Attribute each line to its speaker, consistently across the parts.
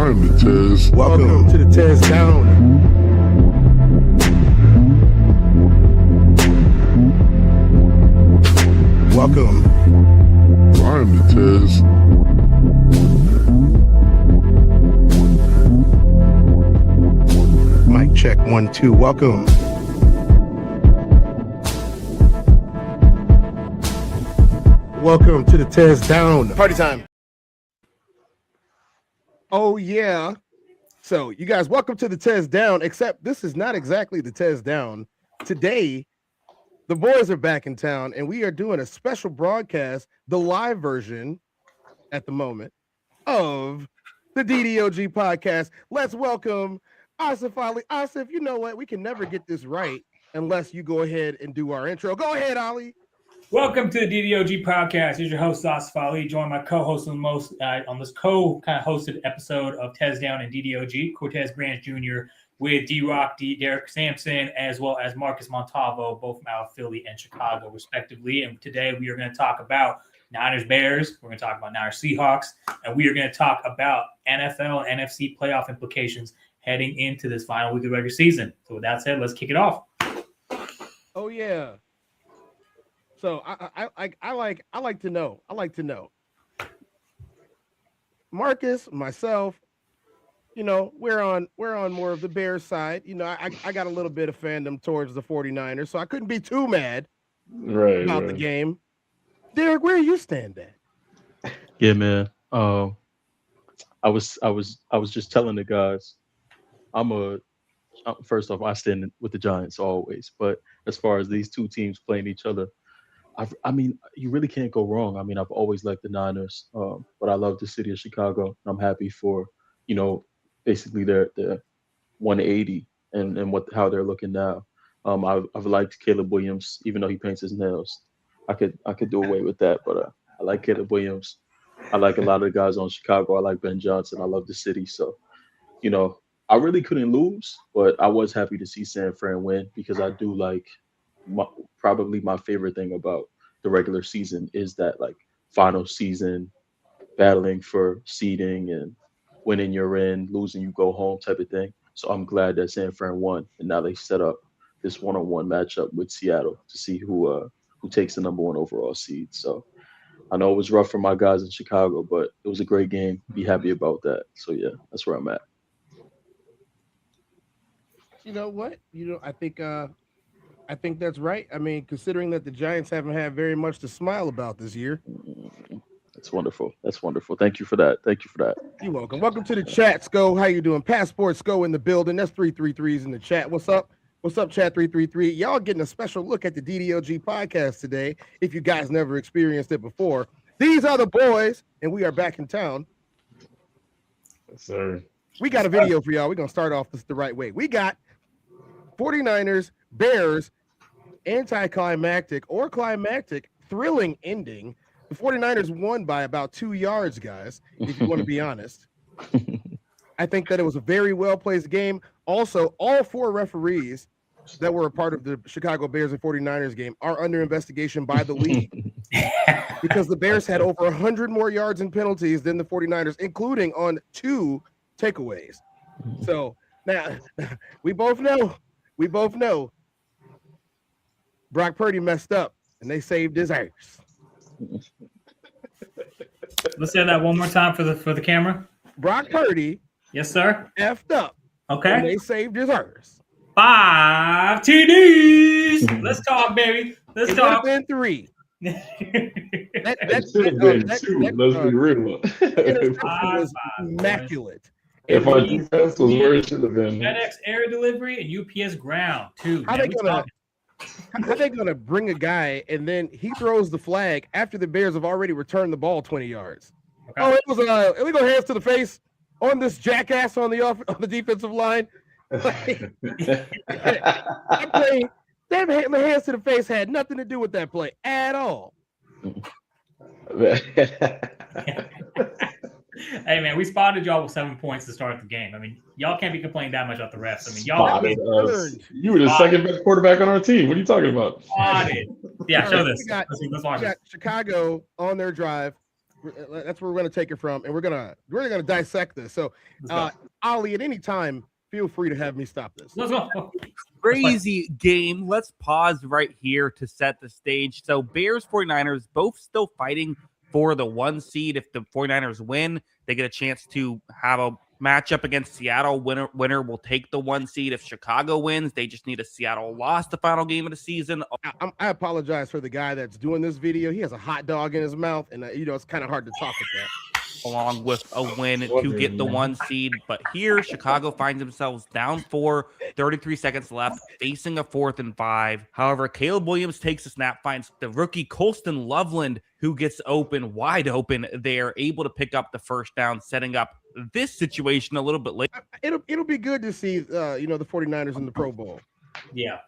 Speaker 1: environment, Tez.
Speaker 2: Welcome to the Tez Down. Welcome.
Speaker 1: Environment, Tez.
Speaker 2: Mic check 1 2. Welcome. Welcome to the Tez Down. Party time. Oh yeah. So you guys, welcome to the Tez Down, except this is not exactly the Tez Down. Today, the boys are back in town and we are doing a special broadcast, the live version at the moment of the DDOG podcast. Let's welcome Asif Ali. Asif, you know what? We can never get this right unless you go ahead and do our intro. Go ahead, Ali.
Speaker 3: Welcome to the DDOG podcast. Here's your host, Asif Ali, joined my co-host on this co-hosted episode of Tez Down and DDOG, Cortez Branch Jr. with D-Rock, Derek Sampson, as well as Marcus Montalvo, both from out of Philly and Chicago, respectively. And today we are going to talk about Niners Bears, we're going to talk about Niners Seahawks, and we are going to talk about NFL and NFC playoff implications heading into this final week of the regular season. So with that said, let's kick it off.
Speaker 2: Oh yeah. So I like to know. Marcus, myself, you know, we're on more of the Bears side. You know, I got a little bit of fandom towards the 49ers, so I couldn't be too mad about the game. Derek, where you stand at?
Speaker 4: Yeah, man. I was just telling the guys, first off, I stand with the Giants always, but as far as these two teams playing each other, I mean, you really can't go wrong. I mean, I've always liked the Niners, but I love the city of Chicago. I'm happy for, you know, basically their 180 and how they're looking now. I've liked Caleb Williams, even though he paints his nails. I could do away with that, but I like Caleb Williams. I like a lot of the guys on Chicago. I like Ben Johnson. I love the city. So, you know, I really couldn't lose, but I was happy to see San Fran win because I do like probably my favorite thing about the regular season is that like final season battling for seeding and winning you're in, losing you go home type of thing. So I'm glad that San Fran won, and now they set up this one-on-one matchup with Seattle to see who takes the number 1 overall seed. So I know it was rough for my guys in Chicago, but it was a great game. Be happy about that. So yeah, that's where I'm at.
Speaker 2: You know what? I think that's right. I mean, considering that the Giants haven't had very much to smile about this year.
Speaker 4: That's wonderful. That's wonderful. Thank you for that.
Speaker 2: You're welcome. Welcome to the chat, Sco. How you doing? Passport Sco in the building. That's 333s in the chat. What's up? What's up, chat 333? Y'all getting a special look at the DDOG podcast today. If you guys never experienced it before, these are the boys, and we are back in town.
Speaker 5: Yes, sir.
Speaker 2: We got a video for y'all. We're going to start off this the right way. We got 49ers, Bears, anticlimactic or climactic, thrilling ending. The 49ers won by about 2 yards, guys, if you want to be honest. I think that it was a very well-placed game. Also, all 4 referees that were a part of the Chicago Bears and 49ers game are under investigation by the league because the Bears had over 100 more yards and penalties than the 49ers, including on 2 takeaways. So now we both know Brock Purdy messed up and they saved his ass.
Speaker 3: Let's say that one more time for the camera.
Speaker 2: Brock Purdy,
Speaker 3: yes, sir.
Speaker 2: effed up.
Speaker 3: Okay.
Speaker 2: And they saved his ass.
Speaker 3: 5 TDs. Let's talk, baby. Let's
Speaker 2: It
Speaker 3: talk.
Speaker 2: would have been 3.
Speaker 5: It should have been 2. Let's be real.
Speaker 2: Interception was immaculate.
Speaker 5: If our defense was where it should have been.
Speaker 3: FedEx air delivery and UPS ground too.
Speaker 2: How they gonna bring a guy and then he throws the flag after the Bears have already returned the ball 20 yards? Okay. Oh, it was illegal hands to the face on this jackass on the defensive line. That play, that hands to the face had nothing to do with that play at all.
Speaker 3: Hey man, we spotted y'all with 7 points to start the game. I mean, y'all can't be complaining that much about the refs. I mean, y'all
Speaker 5: you were the second best quarterback on our team. What are you talking about?
Speaker 3: Spotted. Yeah, show this.
Speaker 2: We got Chicago on their drive. That's where we're going to take it from, and we're going to dissect this. So, Ali, at any time, feel free to have me stop this.
Speaker 3: Let's go.
Speaker 5: Crazy game. Let's pause right here to set the stage. So Bears 49ers both still fighting for the 1 seed. If the 49ers win, they get a chance to have a matchup against Seattle. Winner will take the 1 seed. If Chicago wins, they just need a Seattle loss the final game of the season.
Speaker 2: I apologize for the guy that's doing this video. He has a hot dog in his mouth, and it's kind of hard to talk at that.
Speaker 5: Along with a win to get the 1 seed. But here, Chicago finds themselves down 4, 33 seconds left, facing a 4th and 5. However, Caleb Williams takes a snap, finds the rookie Colston Loveland, who gets wide open. They are able to pick up the first down, setting up this situation a little bit later.
Speaker 2: It'll be good to see, the 49ers in the Pro Bowl.
Speaker 3: Yeah.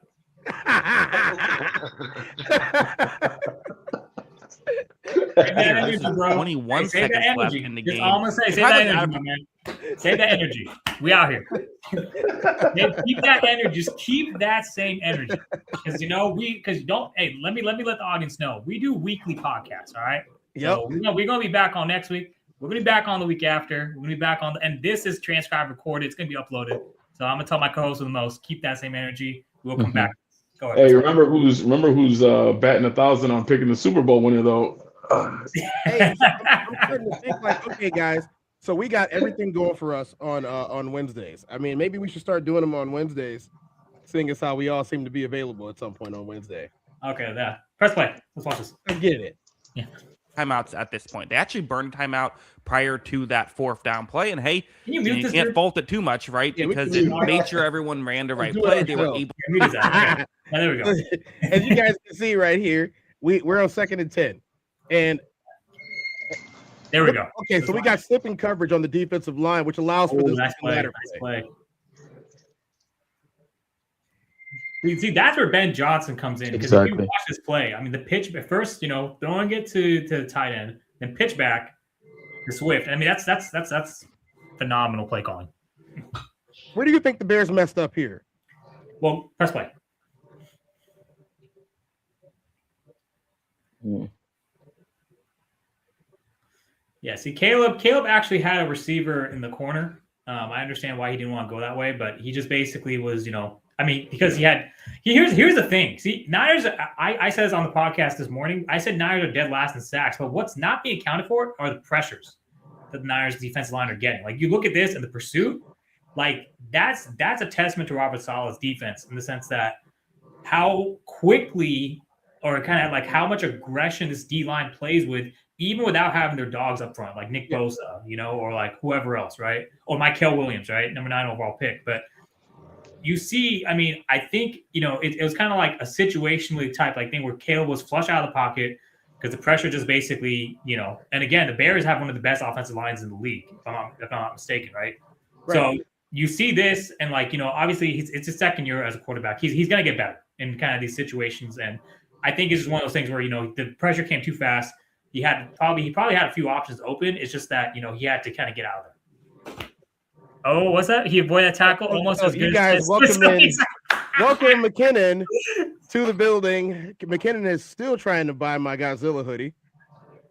Speaker 3: Energy,
Speaker 5: 21 seconds left in the game.
Speaker 3: I'm gonna say, save that energy, my man. Save that energy. We out here. Keep that energy. Just keep that same energy, because let me let the audience know we do weekly podcasts. All right.
Speaker 2: Yep.
Speaker 3: So we're gonna be back on next week. We're gonna be back on the week after. We're gonna be back on, and this is transcribed, recorded. It's gonna be uploaded. So I'm gonna tell my co-host with the most, keep that same energy. We'll come back. Go ahead.
Speaker 1: Hey, remember who's batting 1,000 on picking the Super Bowl winner though?
Speaker 2: Hey, I'm starting to think like, okay, guys. So we got everything going for us on Wednesdays. I mean, maybe we should start doing them on Wednesdays, seeing as how we all seem to be available at some point on Wednesday.
Speaker 3: Okay, that. Press play. Let's watch this.
Speaker 2: I get it.
Speaker 3: Yeah.
Speaker 5: Timeouts at this point. They actually burned timeout prior to that 4th down play. And hey,
Speaker 3: you
Speaker 5: can't fault it too much, right?
Speaker 2: Yeah,
Speaker 5: because it made sure everyone ran the right
Speaker 2: do
Speaker 5: play.
Speaker 2: it
Speaker 5: They were
Speaker 2: ourselves.
Speaker 5: able
Speaker 3: Okay. Oh, there we go.
Speaker 2: As you guys can see right here, we're on 2nd and 10. And
Speaker 3: There we go.
Speaker 2: okay, so we got slipping coverage on the defensive line, which allows for this
Speaker 3: Nice play.
Speaker 2: ladder
Speaker 3: Nice play. You see, that's where Ben Johnson comes in, because if you watch this play, I mean, the pitch at first, throwing it to the tight end, then pitch back to Swift. I mean, that's phenomenal play calling.
Speaker 2: Where do you think the Bears messed up here?
Speaker 3: Well, press play. Yeah, see, Caleb actually had a receiver in the corner. I understand why he didn't want to go that way, but he just basically was, because here's the thing. See, Niners, I said this on the podcast this morning. I said Niners are dead last in sacks, but what's not being accounted for are the pressures that the Niners defensive line are getting. Like, you look at this and the pursuit, like that's a testament to Robert Saleh's defense, in the sense that how quickly, or kind of like how much aggression this D line plays with, even without having their dogs up front, like Nick Bosa, or like whoever else, right? Or Mykel Williams, right? Number 9 overall pick. But you see, I mean, I think, it was kind of like a situationally type like thing where Caleb was flush out of the pocket because the pressure just basically, and again, the Bears have one of the best offensive lines in the league, if I'm not mistaken, right? So you see this, and obviously it's his second year as a quarterback. He's going to get better in kind of these situations. And I think it's just one of those things where, the pressure came too fast. He probably had a few options open. It's just that, he had to kind of get out of there. Oh, what's that? He avoided that tackle almost as good.
Speaker 2: You guys,
Speaker 3: as
Speaker 2: welcome McKinnon to the building. McKinnon is still trying to buy my Godzilla hoodie.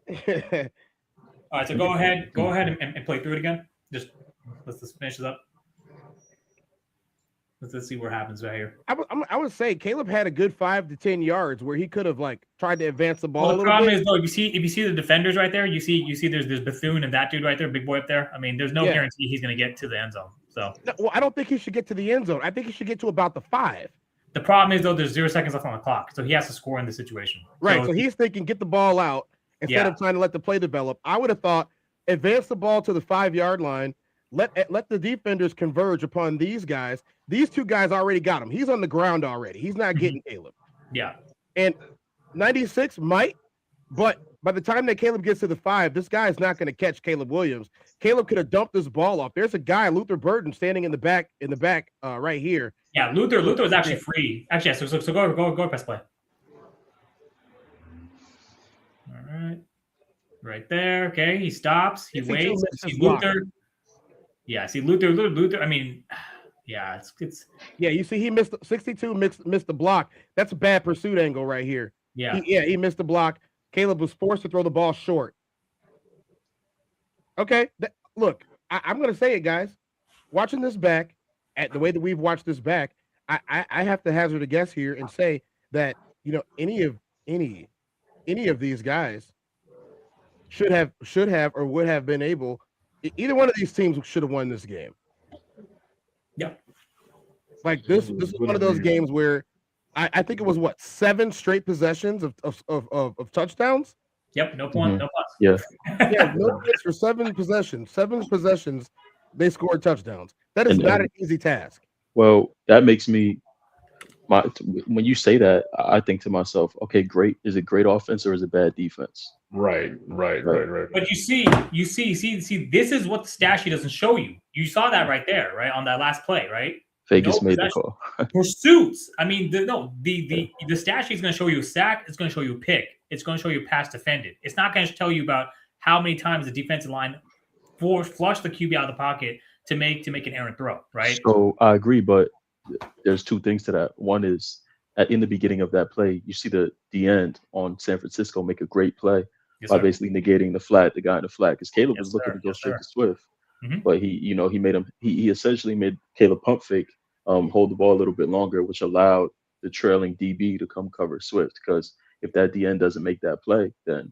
Speaker 3: All right, so go ahead and play through it again. Let's just finish this up. Let's see what happens right here.
Speaker 2: I would say Caleb had a good 5 to 10 yards where he could have tried to advance the ball.
Speaker 3: Well, the problem is, though, if you see the defenders right there, you see there's Bethune and that dude right there, big boy up there. I mean, there's no guarantee he's going to get to the end zone. So,
Speaker 2: well, I don't think he should get to the end zone. I think he should get to about the 5.
Speaker 3: The problem is, though, there's 0 seconds left on the clock, so he has to score in the situation.
Speaker 2: Right. So he's thinking, get the ball out instead of trying to let the play develop. I would have thought, advance the ball to the 5-yard line. Let the defenders converge upon these guys. These 2 guys already got him. He's on the ground already. He's not getting Caleb.
Speaker 3: Yeah.
Speaker 2: And 96 might, but by the time that Caleb gets to the 5, this guy is not going to catch Caleb Williams. Caleb could have dumped this ball off. There's a guy, Luther Burden, standing in the back right here.
Speaker 3: Yeah, Luther was actually free. Actually, yeah, so go press play. All right. Right there. Okay, he stops. He waits. See Luther. Yeah, see Luther. I mean, yeah, it's.
Speaker 2: Yeah, you see, he missed 62. Missed the block. That's a bad pursuit angle right here.
Speaker 3: Yeah,
Speaker 2: he missed the block. Caleb was forced to throw the ball short. Okay, look, I'm going to say it, guys. Watching this back, at the way that we've watched this back, I have to hazard a guess here and say that any of these guys should have or would have been able. Either one of these teams should have won this game.
Speaker 3: Yep.
Speaker 2: Like this is one of those games where I think it was 7 straight possessions of touchdowns.
Speaker 3: Yep. No point. No plus.
Speaker 4: Yeah.
Speaker 2: Yeah, no points for 7 possessions. 7 possessions, they scored touchdowns. That is not an easy task.
Speaker 4: Well, that makes me when you say that, I think to myself, okay, great. Is it great offense or is it bad defense?
Speaker 1: Right.
Speaker 3: But you see, this is what the stat sheet doesn't show you. You saw that right there, right on that last play, right?
Speaker 4: Vegas made the call.
Speaker 3: Pursuits. I mean, the stat sheet is going to show you a sack. It's going to show you a pick. It's going to show you a pass defended. It's not going to tell you about how many times the defensive line flushed the QB out of the pocket to make an errant throw, right?
Speaker 4: So I agree, but there's 2 things to that. One is in the beginning of that play, you see the end on San Francisco make a great play by basically negating the guy in the flat, because Caleb was looking to go straight to Swift, but he essentially made Caleb pump fake, hold the ball a little bit longer, which allowed the trailing DB to come cover Swift. Because if that DN doesn't make that play, then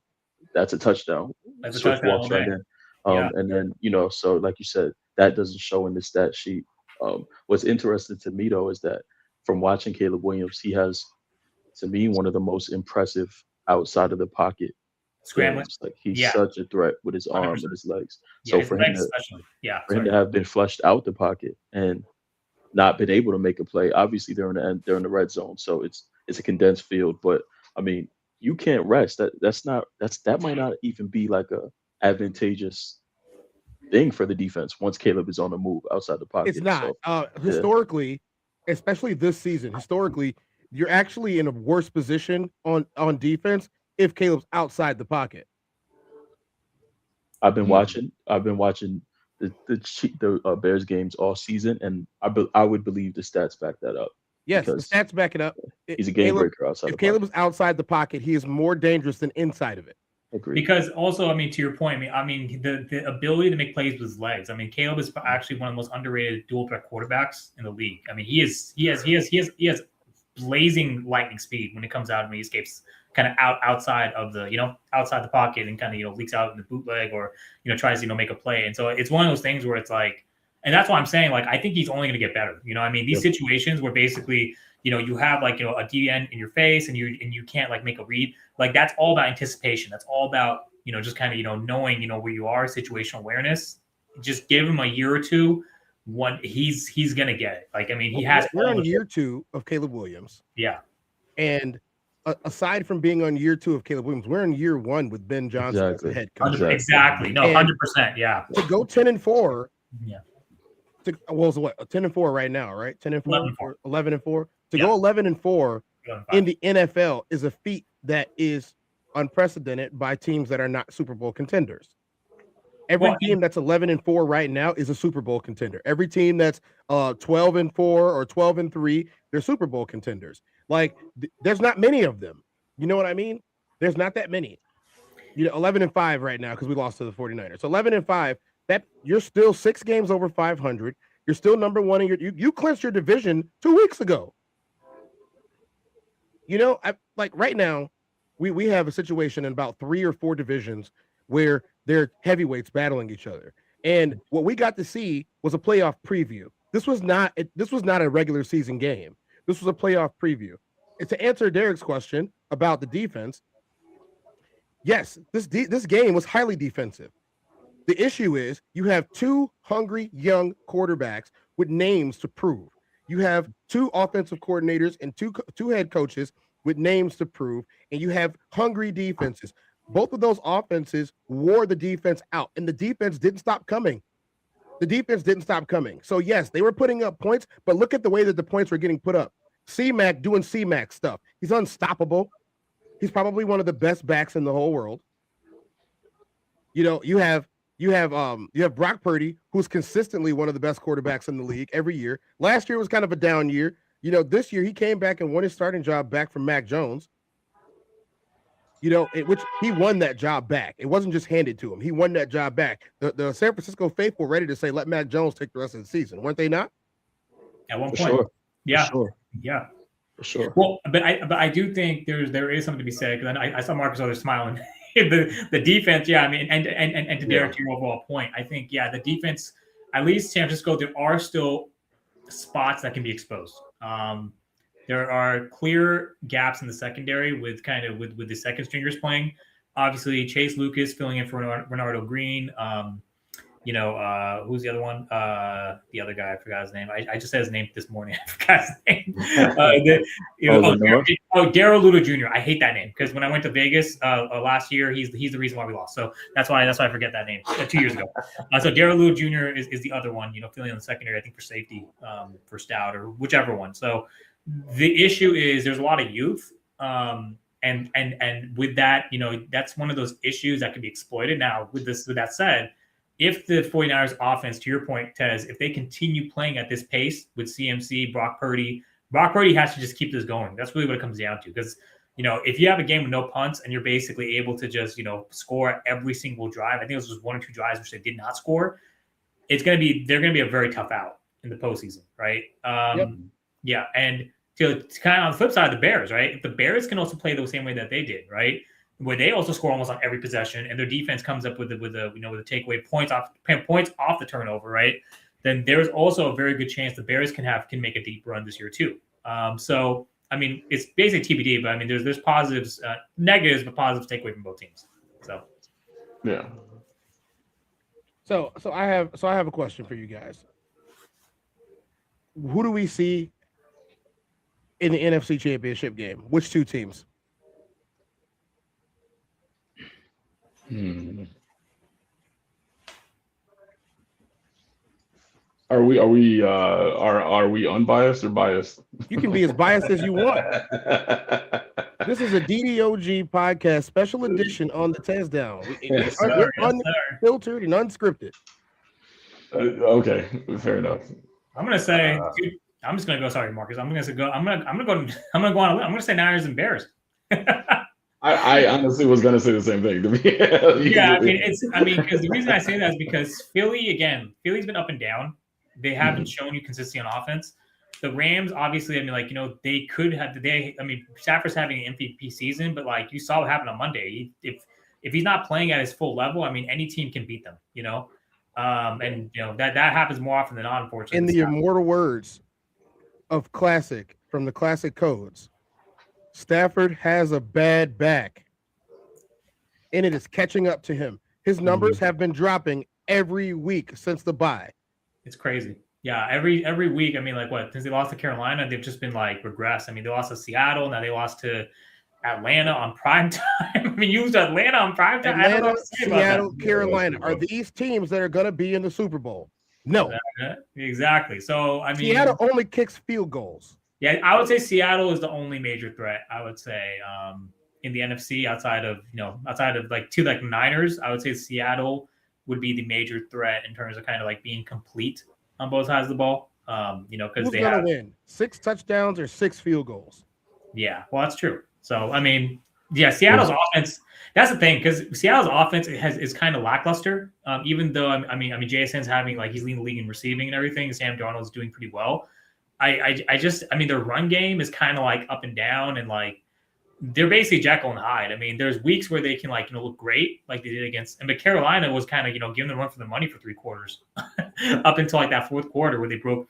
Speaker 4: that's a touchdown. Swift walks right in. And then, so like you said, that doesn't show in the stat sheet. What's interesting to me, though, is that from watching Caleb Williams, he has, to me, one of the most impressive outside of the pocket
Speaker 3: scrambling.
Speaker 4: Like he's such a threat with his arms and his legs.
Speaker 3: Yeah,
Speaker 4: so for him to have been flushed out the pocket and not been able to make a play, obviously they're in the red zone, so it's a condensed field. But I mean, you can't rest. That might not even be like a advantageous thing for the defense once Caleb is on the move outside the pocket.
Speaker 2: It's not. Historically, especially this season, you're actually in a worse position on defense if Caleb's outside the pocket.
Speaker 4: I've been watching the Bears games all season, and I would believe the stats back that up.
Speaker 2: Yes, the stats back it up.
Speaker 4: He's a game breaker outside.
Speaker 2: If Caleb is outside the pocket, he is more dangerous than inside of it.
Speaker 4: Agreed.
Speaker 3: Because also, I mean, to your point, I mean, the ability to make plays with his legs. I mean, Caleb is actually one of the most underrated dual threat quarterbacks in the league. I mean, he has blazing lightning speed when it comes out, when he escapes kind of outside of the outside the pocket and kind of leaks out in the bootleg, or tries to make a play. And so it's one of those things where it's like, and that's why I'm saying, like, I think he's only going to get better. I mean, these situations where basically you have like a DN in your face and you can't like make a read, like that's all about anticipation. That's all about just kind of knowing where you are, situational awareness. Just give him a year or two. He's gonna get it. Like, I mean,
Speaker 2: we're on year 2 of Caleb Williams.
Speaker 3: Yeah,
Speaker 2: and aside from being on year 2 of Caleb Williams, we're in year 1 with Ben Johnson as the head coach.
Speaker 3: Exactly. No, 100%. Yeah.
Speaker 2: To go 10-4. Yeah. What 10-4 right now, right? 10-4, 11-4. To go 11-4 in the NFL is a feat that is unprecedented by teams that are not Super Bowl contenders. Every team that's 11-4 right now is a Super Bowl contender. Every team that's 12-4 or 12-3, they're Super Bowl contenders. Like, there's not many of them. You know what I mean? There's not that many. 11-5 right now because we lost to the 49ers. So 11-5, that you're still 6 games over 500. You're still number 1 in you clinched your division 2 weeks ago. Like right now, we have a situation in about 3 or 4 divisions where they're heavyweights battling each other. And what we got to see was a playoff preview. This was not a regular season game. This was a playoff preview. And to answer Derek's question about the defense, yes, this game was highly defensive. The issue is you have 2 hungry young quarterbacks with names to prove. You have 2 offensive coordinators and two head coaches with names to prove, and you have hungry defenses. Both of those offenses wore the defense out, and the defense didn't stop coming. So, yes, they were putting up points, but look at the way that the points were getting put up. C-Mac doing C-Mac stuff. He's unstoppable. He's probably one of the best backs in the whole world. You have Brock Purdy, who's consistently one of the best quarterbacks in the league every year. Last year was kind of a down year. This year he came back and won his starting job back from Mac Jones. which he won that job back. It wasn't just handed to him. He won that job back. The San Francisco faithful ready to say, let Mac Jones take the rest of the season. Weren't they not?
Speaker 3: At one
Speaker 4: For
Speaker 3: point.
Speaker 4: sure.
Speaker 3: Yeah.
Speaker 4: For sure.
Speaker 3: Yeah.
Speaker 4: For sure.
Speaker 3: Well, but I do think there is something to be said, because I saw Marcus Others smiling. the defense, yeah, I mean, and to Derek, to your overall point, I think, yeah, the defense, at least San Francisco, there are still spots that can be exposed. There are clear gaps in the secondary with the second stringers playing. Obviously, Chase Lucas filling in for Renardo Green. Who's the other one? The other guy, I forgot his name. I just said his name this morning. I forgot his name. Darrell Ludo Jr. I hate that name, because when I went to Vegas last year, he's the reason why we lost. So that's why I forget that name 2 years ago. So Darrell Ludo Jr. is the other one, filling in the secondary, I think, for safety, for Stout or whichever one. So the issue is there's a lot of youth. And with that, that's one of those issues that can be exploited. Now, with that said, if the 49ers offense, to your point, Tez, if they continue playing at this pace with CMC, Brock Purdy has to just keep this going. That's really what it comes down to. Because, if you have a game with no punts and you're basically able to just, score every single drive, I think it was just 1 or 2 drives which they did not score, they're going to be a very tough out in the postseason, right?
Speaker 2: Yep.
Speaker 3: Yeah, and to kind of on the flip side of the Bears, right? If the Bears can also play the same way that they did, right? Where they also score almost on every possession, and their defense comes up with the takeaway points off the turnover, right? Then there's also a very good chance the Bears can make a deep run this year too. So I mean, it's basically TBD, but I mean, there's positives, negatives, but positives take away from both teams. So
Speaker 1: yeah.
Speaker 2: So I have a question for you guys. Who do we see in the NFC Championship game? Which 2 teams?
Speaker 1: Are we unbiased or biased?
Speaker 2: You can be as biased as you want. This is a DDOG podcast special edition on the Tez Down. We're unfiltered and unscripted.
Speaker 1: Okay, fair enough.
Speaker 3: I'm gonna say, I'm just gonna go. Sorry, Marcus. I'm gonna go on a limb. I'm gonna say Niners and Bears.
Speaker 1: I honestly was gonna say the same thing to me.
Speaker 3: Yeah, because the reason I say that is because Philly's been up and down. They haven't shown you consistency on offense. The Rams, obviously, they could have Stafford's having an MVP season, but you saw what happened on Monday. If he's not playing at his full level, any team can beat them, that happens more often than not, unfortunately.
Speaker 2: In the immortal words of Classic from the Classic Codes, Stafford has a bad back, and it is catching up to him. His numbers have been dropping every week since the bye.
Speaker 3: It's crazy. Yeah, every week. Since they lost to Carolina, they've just been regress. They lost to Seattle. Now they lost to Atlanta on prime time. You lose to Atlanta on prime time.
Speaker 2: Atlanta, Seattle, Carolina. Are these teams that are going to be in the Super Bowl? No.
Speaker 3: Exactly. So,
Speaker 2: Seattle only kicks field goals.
Speaker 3: Yeah, I would say Seattle is the only major threat. I would say in the NFC outside of the Niners, I would say Seattle would be the major threat in terms of being complete on both sides of the ball. Because
Speaker 2: they have win 6 touchdowns or 6 field goals. Yeah,
Speaker 3: well, that's true. So Seattle's offense. That's the thing, because Seattle's offense is kind of lackluster. Even though JSN's having he's leading the league in receiving and everything. Sam Darnold's doing pretty well. Their run game is kind of up and down, and they're basically Jekyll and Hyde. There's weeks where they can look great, like they did against, but Carolina was kind of giving them a run for the money for 3 quarters, up until that 4th quarter where they broke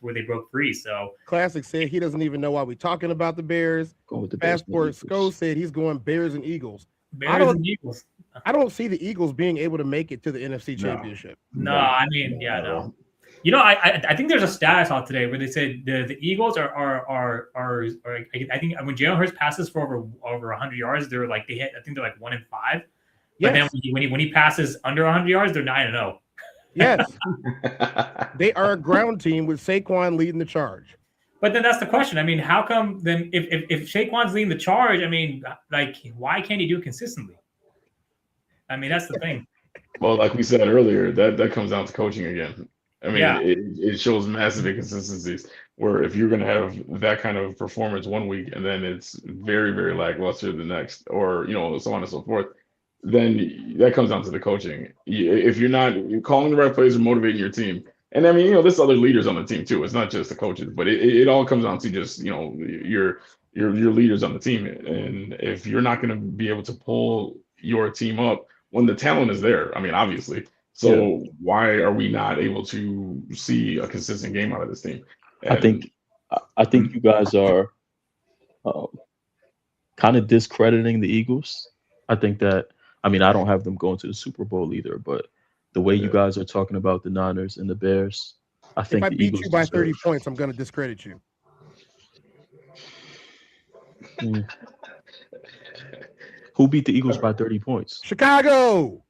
Speaker 3: free. So
Speaker 2: Classic said he doesn't even know why we're talking about the Bears. Passport Sko said he's going Bears and Eagles. I don't see the Eagles being able to make it to the NFC Championship.
Speaker 3: No. I think there's a stat I saw today where they said the Eagles are I think when Jalen Hurts passes for over 100 yards, they're I think they're 1-5. But then when he passes under 100 yards, they're 9-0.
Speaker 2: Yes, they are a ground team with Saquon leading the charge.
Speaker 3: But then that's the question. How come then if Saquon's leading the charge, why can't he do it consistently? That's the thing.
Speaker 1: Well, like we said earlier, that comes down to coaching again. I mean,
Speaker 3: Yeah.
Speaker 1: it shows massive inconsistencies where if you're going to have that kind of performance one week and then it's very, very lackluster the next, or, so on and so forth, then that comes down to the coaching. If you're calling the right plays or motivating your team, and I mean, there's other leaders on the team too. It's not just the coaches, but it all comes down to just, your leaders on the team. And if you're not going to be able to pull your team up when the talent is there, I mean, obviously. So why are we not able to see a consistent game out of this team?
Speaker 4: I think you guys are kind of discrediting the Eagles. I think that, I mean, I don't have them going to the Super Bowl either, but the way you guys are talking about the Niners and the Bears, I think
Speaker 2: if I
Speaker 4: the
Speaker 2: beat
Speaker 4: Eagles
Speaker 2: you by
Speaker 4: deserve.
Speaker 2: 30 points, I'm going to discredit you.
Speaker 4: Who beat the Eagles by 30 points?
Speaker 2: Chicago.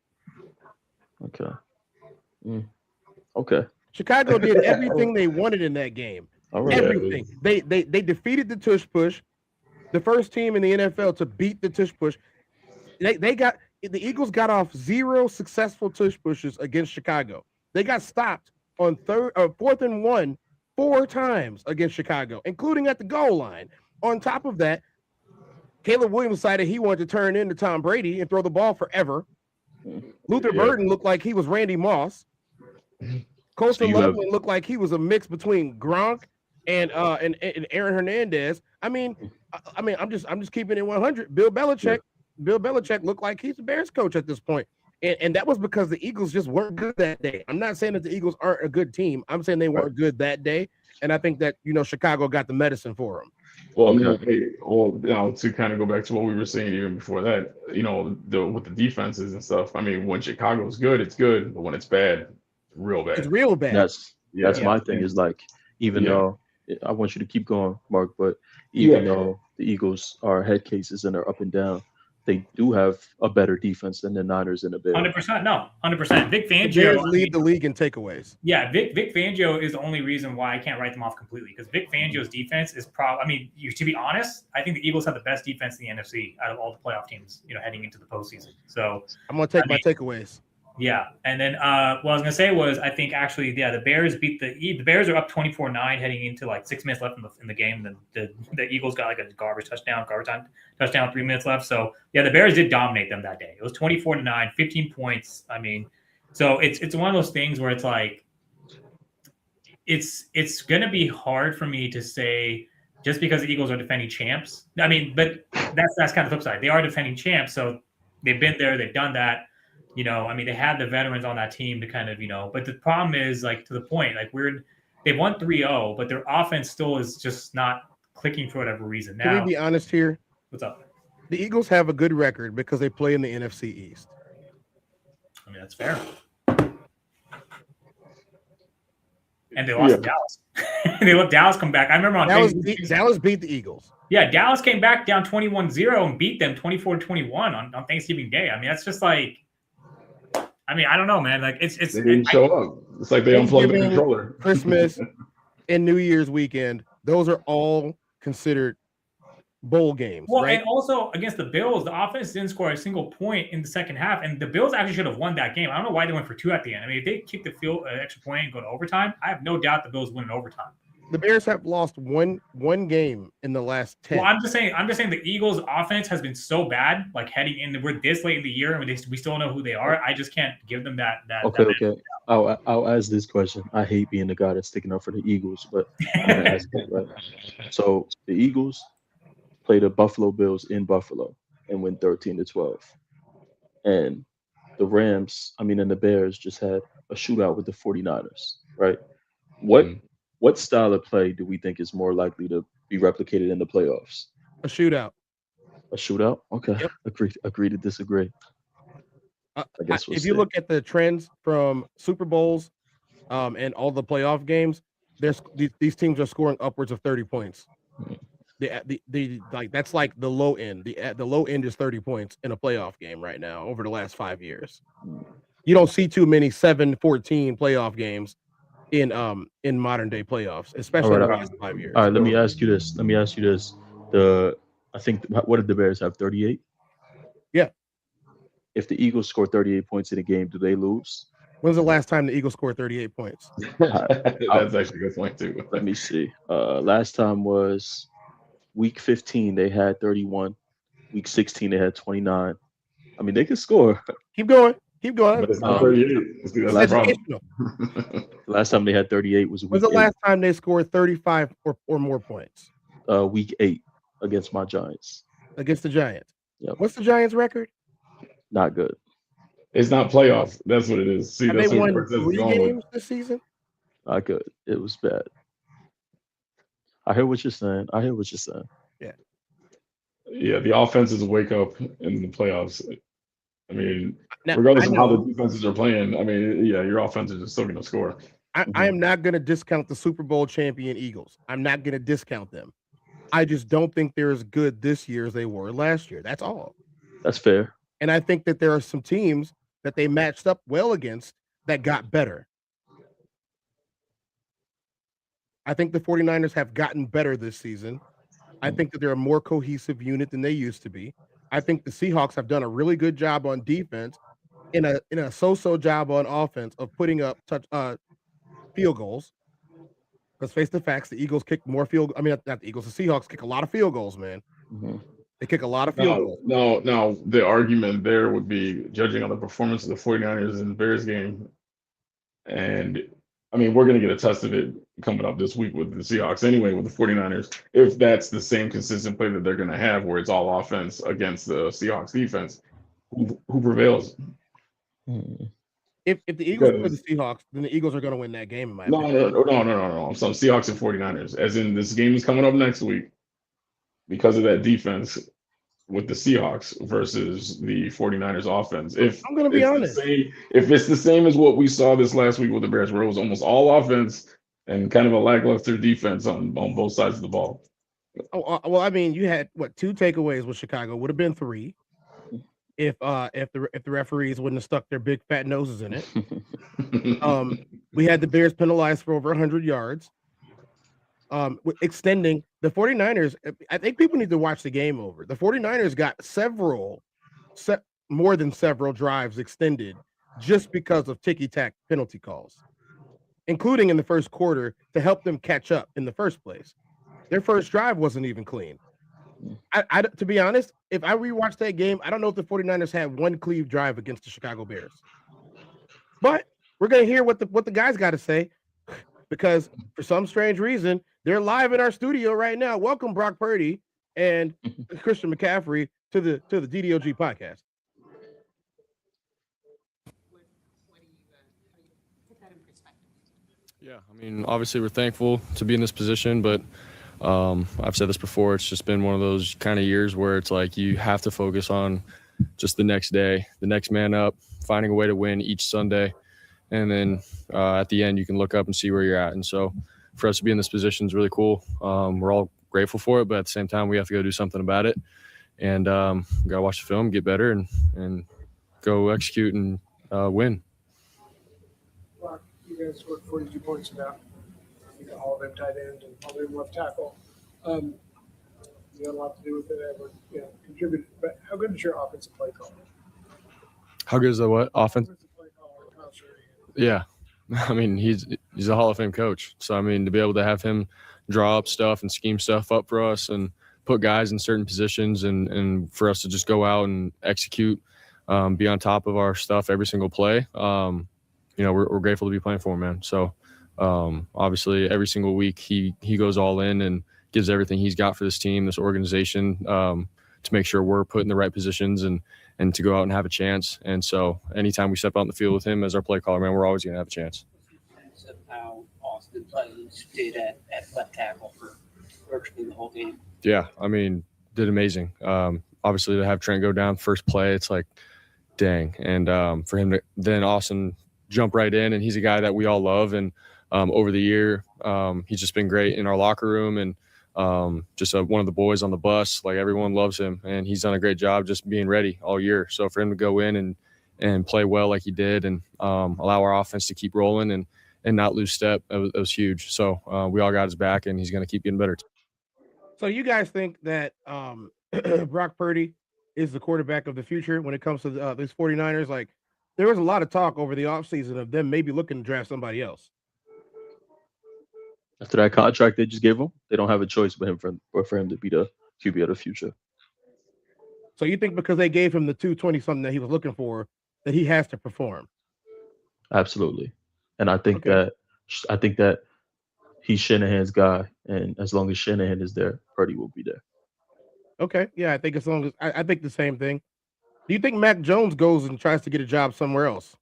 Speaker 4: Okay. Okay.
Speaker 2: Chicago did everything they wanted in that game.
Speaker 4: All right.
Speaker 2: Everything. They defeated the tush push. The first team in the NFL to beat the tush push. The Eagles got off 0 successful tush pushes against Chicago. They got stopped on 4th and 1 4 times against Chicago, including at the goal line. On top of that, Caleb Williams decided he wanted to turn into Tom Brady and throw the ball forever. Luther Burden looked like he was Randy Moss. Colston Loveland looked like he was a mix between Gronk and Aaron Hernandez. I mean, I'm just keeping it 100. Bill Belichick looked like he's the Bears coach at this point. And that was because the Eagles just weren't good that day. I'm not saying that the Eagles aren't a good team. I'm saying they weren't good that day. And I think that, Chicago got the medicine for them.
Speaker 1: Well, to kind of go back to what we were saying even before that, with the defenses and stuff. I mean, when Chicago's good, it's good, but when it's bad, real bad.
Speaker 2: It's real bad.
Speaker 4: That's my thing. Is like, even though I want you to keep going, Mark, but even though the Eagles are head cases and they're up and down, they do have a better defense than the Niners and the Bears.
Speaker 3: 100%. No, 100%. Vic Fangio.
Speaker 2: The Bears lead the league in takeaways.
Speaker 3: Yeah, Vic Fangio is the only reason why I can't write them off completely, because Vic Fangio's defense is probably. I mean, to be honest, I think the Eagles have the best defense in the NFC out of all the playoff teams. Heading into the postseason. So
Speaker 2: I'm going to take my takeaways.
Speaker 3: Yeah, and then what I was gonna say was I think actually the Bears beat the Bears are up 24-9 heading into like 6 minutes left in the game. Then the Eagles got like a garbage touchdown, 3 minutes left. So the Bears did dominate them that day. It was 24-9, 15 points. I mean, so it's one of those things where it's like it's gonna be hard for me to say just because the Eagles are defending champs. I mean, but that's kind of the flip side. They are defending champs, so they've been there, they've done that. I mean, they had the veterans on that team to kind of, but the problem is, like, to the point, like, they've won 3-0, but their offense still is just not clicking for whatever reason. Now,
Speaker 2: can we be honest here?
Speaker 3: What's up?
Speaker 2: The Eagles have a good record because they play in the NFC East.
Speaker 3: I mean, that's fair. And they lost to Dallas. They let Dallas come back. I remember on
Speaker 2: Dallas beat the Eagles.
Speaker 3: Yeah, Dallas came back down 21-0 and beat them 24-21 on Thanksgiving Day. I mean, that's just like, I mean, I don't know, man. Like they
Speaker 1: didn't show up. It's like they unplugged the controller.
Speaker 2: Christmas and New Year's weekend, those are all considered bowl games.
Speaker 3: Well,
Speaker 2: right?
Speaker 3: And also against the Bills, the offense didn't score a single point in the second half, and the Bills actually should have won that game. I don't know why they went for 2 at the end. I mean, if they kick the field extra point and go to overtime, I have no doubt the Bills win in overtime.
Speaker 2: The Bears have lost one game in the last 10.
Speaker 3: Well, I'm just saying the Eagles' offense has been so bad, like heading in. We're this late in the year, and we still know who they are. I just can't give them that.
Speaker 4: Okay. I'll ask this question. I hate being the guy that's sticking up for the Eagles, but I'm gonna ask it, right? So the Eagles play the Buffalo Bills in Buffalo and win 13-12, and the Rams, and the Bears just had a shootout with the 49ers, right? What style of play do we think is more likely to be replicated in the playoffs?
Speaker 2: A shootout.
Speaker 4: A shootout? Okay.
Speaker 2: Yep.
Speaker 4: Agree to disagree. I guess
Speaker 2: if you look at the trends from Super Bowls and all the playoff games, these teams are scoring upwards of 30 points. That's like the low end. The low end is 30 points in a playoff game right now over the last 5 years. You don't see too many 7-14 playoff games in modern day playoffs, especially in the last 5 years.
Speaker 4: All right, let me ask you this. I think what did the Bears have? 38?
Speaker 2: Yeah.
Speaker 4: If the Eagles score 38 points in a game, do they lose?
Speaker 2: When's the last time the Eagles scored 38 points?
Speaker 1: That's actually a good point too.
Speaker 4: Let me see. Last time was week 15. They had 31. Week 16 they had 29. I mean, they can score.
Speaker 2: Keep going. Keep going.
Speaker 1: But it's not 38. That's the
Speaker 2: Educational.
Speaker 1: problem.
Speaker 4: Last time they had 38 was
Speaker 2: When's
Speaker 4: week
Speaker 2: the last time they scored 35 or more points?
Speaker 4: week 8 against my Giants.
Speaker 2: Against the Giants.
Speaker 4: Yep.
Speaker 2: What's the Giants' record?
Speaker 4: Not good.
Speaker 1: It's not playoffs. That's what it is. See,
Speaker 2: Have
Speaker 1: that's
Speaker 2: they
Speaker 1: what
Speaker 2: won
Speaker 1: Cortez is
Speaker 2: 3
Speaker 1: going with.
Speaker 2: games this season?
Speaker 4: Not good. It was bad. I hear what you're saying.
Speaker 1: Yeah, the offenses wake up in the playoffs. I mean,
Speaker 2: Now,
Speaker 1: regardless
Speaker 2: I
Speaker 1: of how
Speaker 2: know-
Speaker 1: the defenses are playing, I mean, yeah, your offenses are still going to score.
Speaker 2: I am not going to discount the Super Bowl champion Eagles. I'm not going to discount them. I just don't think they're as good this year as they were last year. That's all.
Speaker 4: That's fair.
Speaker 2: And I think that there are some teams that they matched up well against that got better. I think the 49ers have gotten better this season. I think that they're a more cohesive unit than they used to be. I think the Seahawks have done a really good job on defense in a so-so job on offense of putting up field goals. Let's face the facts, the Eagles kick more not the Eagles, the Seahawks kick a lot of field goals, man.
Speaker 4: Mm-hmm.
Speaker 2: They kick a lot of field goals.
Speaker 1: No, the argument there would be judging on the performance of the 49ers in the Bears game. And I mean, we're going to get a test of it coming up this week with the Seahawks anyway, with the 49ers. If that's the same consistent play that they're going to have, where it's all offense against the Seahawks defense, who prevails?
Speaker 2: If the Eagles play the Seahawks, then the Eagles are going to win that game, in my opinion.
Speaker 1: No. So Seahawks and 49ers, as in this game is coming up next week because of that defense with the Seahawks versus the 49ers offense.
Speaker 2: I'm going to be honest.
Speaker 1: If it's the same as what we saw this last week with the Bears, where it was almost all offense and kind of a lackluster defense on both sides of the ball.
Speaker 2: Oh, well, I mean, you had 2 takeaways with Chicago. Would have been 3 if the referees wouldn't have stuck their big fat noses in it. We had the Bears penalized for over 100 yards. Extending the 49ers, I think people need to watch the game over. The 49ers got more than several drives extended just because of ticky-tack penalty calls, including in the first quarter to help them catch up in the first place. Their first drive wasn't even clean. To be honest, if I rewatch that game, I don't know if the 49ers had one cleave drive against the Chicago Bears. But we're going to hear what the guys got to say, because for some strange reason, they're live in our studio right now. Welcome, Brock Purdy and Christian McCaffrey to the DDOG podcast.
Speaker 6: Yeah, I mean, obviously we're thankful to be in this position, but I've said this before, it's just been one of those kind of years where it's like you have to focus on just the next day, the next man up, finding a way to win each Sunday. And then at the end, you can look up and see where you're at. And so for us to be in this position is really cool. We're all grateful for it, but at the same time, we have to go do something about it. And we got to watch the film, get better, and go execute and win.
Speaker 7: Brock, you guys scored 42 points now. You got all of them tight end and all of them left tackle. You had a lot to do with it. Everyone, contributed. But how good is your offensive play call?
Speaker 6: How good is the what? Offensive
Speaker 7: play call?
Speaker 6: Yeah. I mean, he's a Hall of Fame coach. So, I mean, to be able to have him draw up stuff and scheme stuff up for us and put guys in certain positions and for us to just go out and execute, be on top of our stuff every single play, we're grateful to be playing for him, man. So, obviously, every single week he goes all in and gives everything he's got for this team, this organization, to make sure we're put in the right positions and to go out and have a chance. And so anytime we step out in the field with him as our play caller, man, we're always going to have a chance.
Speaker 8: Of how Austin Plays did at left tackle for virtually the whole game.
Speaker 6: Yeah, I mean, did amazing. Obviously, to have Trent go down first play, it's like, dang. And for him to then Austin jump right in, and he's a guy that we all love. And over the year, he's just been great in our locker room and just one of the boys on the bus. Like, everyone loves him, and he's done a great job just being ready all year. So for him to go in and play well like he did and allow our offense to keep rolling and not lose step, it was huge. So we all got his back, and he's going to keep getting better.
Speaker 2: So you guys think that Brock Purdy is the quarterback of the future when it comes to these 49ers? Like, there was a lot of talk over the offseason of them maybe looking to draft somebody else.
Speaker 4: After that contract they just gave him, they don't have a choice for him to be the QB of the future.
Speaker 2: So you think because they gave him the 220 something that he was looking for, that he has to perform?
Speaker 4: Absolutely. And I think that he's Shanahan's guy, and as long as Shanahan is there, Purdy will be there.
Speaker 2: Okay, yeah, I think as long as I think the same thing. Do you think Mac Jones goes and tries to get a job somewhere else?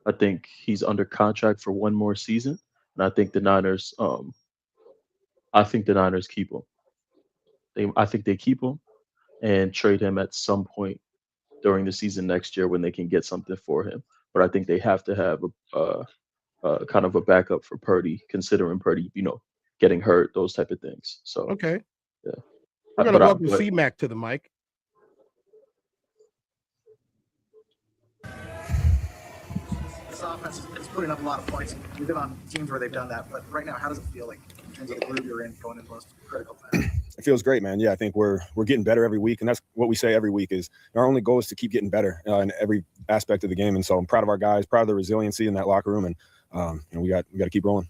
Speaker 4: I think he's under contract for one more season, and I think the Niners keep him. I think they keep him and trade him at some point during the season next year when they can get something for him. But I think they have to have a kind of a backup for Purdy, considering Purdy, getting hurt, those type of things. So
Speaker 2: okay,
Speaker 4: yeah,
Speaker 2: we're gonna welcome C-Mac to the mic.
Speaker 9: This offense is putting up a lot of points. We've been on teams where they've done that, but right now, how does it feel like in terms of the groove you're in going into the most critical time?
Speaker 10: It feels great, man. Yeah, I think we're getting better every week, and that's what we say every week is our only goal is to keep getting better in every aspect of the game. And so I'm proud of our guys, proud of the resiliency in that locker room, and we got to keep rolling.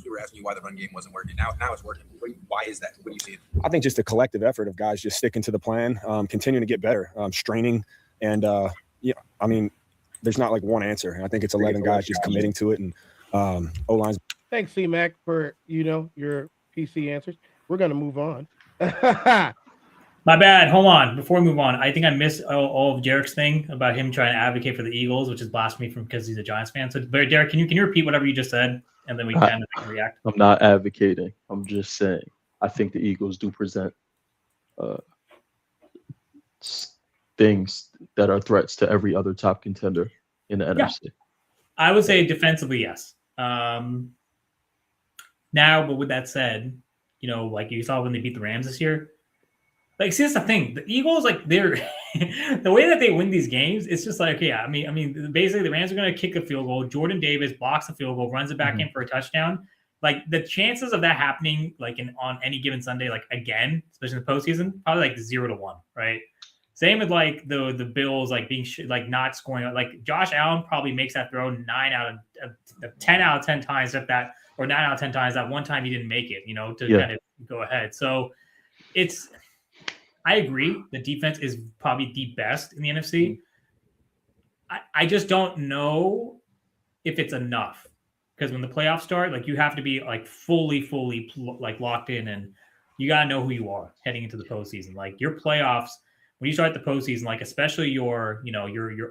Speaker 11: We were asking you why the run game wasn't working. Now it's working. Why is that? What do you see?
Speaker 10: I think just a collective effort of guys just sticking to the plan, continuing to get better, straining, and I mean, there's not like one answer. And I think it's 11 guys just committing to it, and O-line's.
Speaker 2: Thanks, C-Mac, for your PC answers. We're gonna move on.
Speaker 3: My bad. Hold on. Before we move on, I think I missed all of Derek's thing about him trying to advocate for the Eagles, which is blasphemy because he's a Giants fan. So, but Derek, can you repeat whatever you just said, and then we can react?
Speaker 4: I'm not advocating. I'm just saying I think the Eagles do present things that are threats to every other top contender in the NFC.
Speaker 3: I would say defensively, yes. Now, but with that said, like you saw when they beat the Rams this year. Like, see, that's the thing. The Eagles, like, they're the way that they win these games, it's just like, I mean, basically the Rams are going to kick a field goal. Jordan Davis blocks a field goal, runs it back in for a touchdown. Like, the chances of that happening, like, on any given Sunday, like, again, especially in the postseason, probably like 0-1, right? Same with like the Bills, like being like not scoring. Like Josh Allen probably makes that throw 10 out of 10 times, if that, or 9 out of 10 times. That one time he didn't make it, to kind of go ahead. So I agree. The defense is probably the best in the NFC. I just don't know if it's enough, because when the playoffs start, like you have to be like fully like locked in, and you got to know who you are heading into the postseason. Like your playoffs, when you start the postseason, like especially your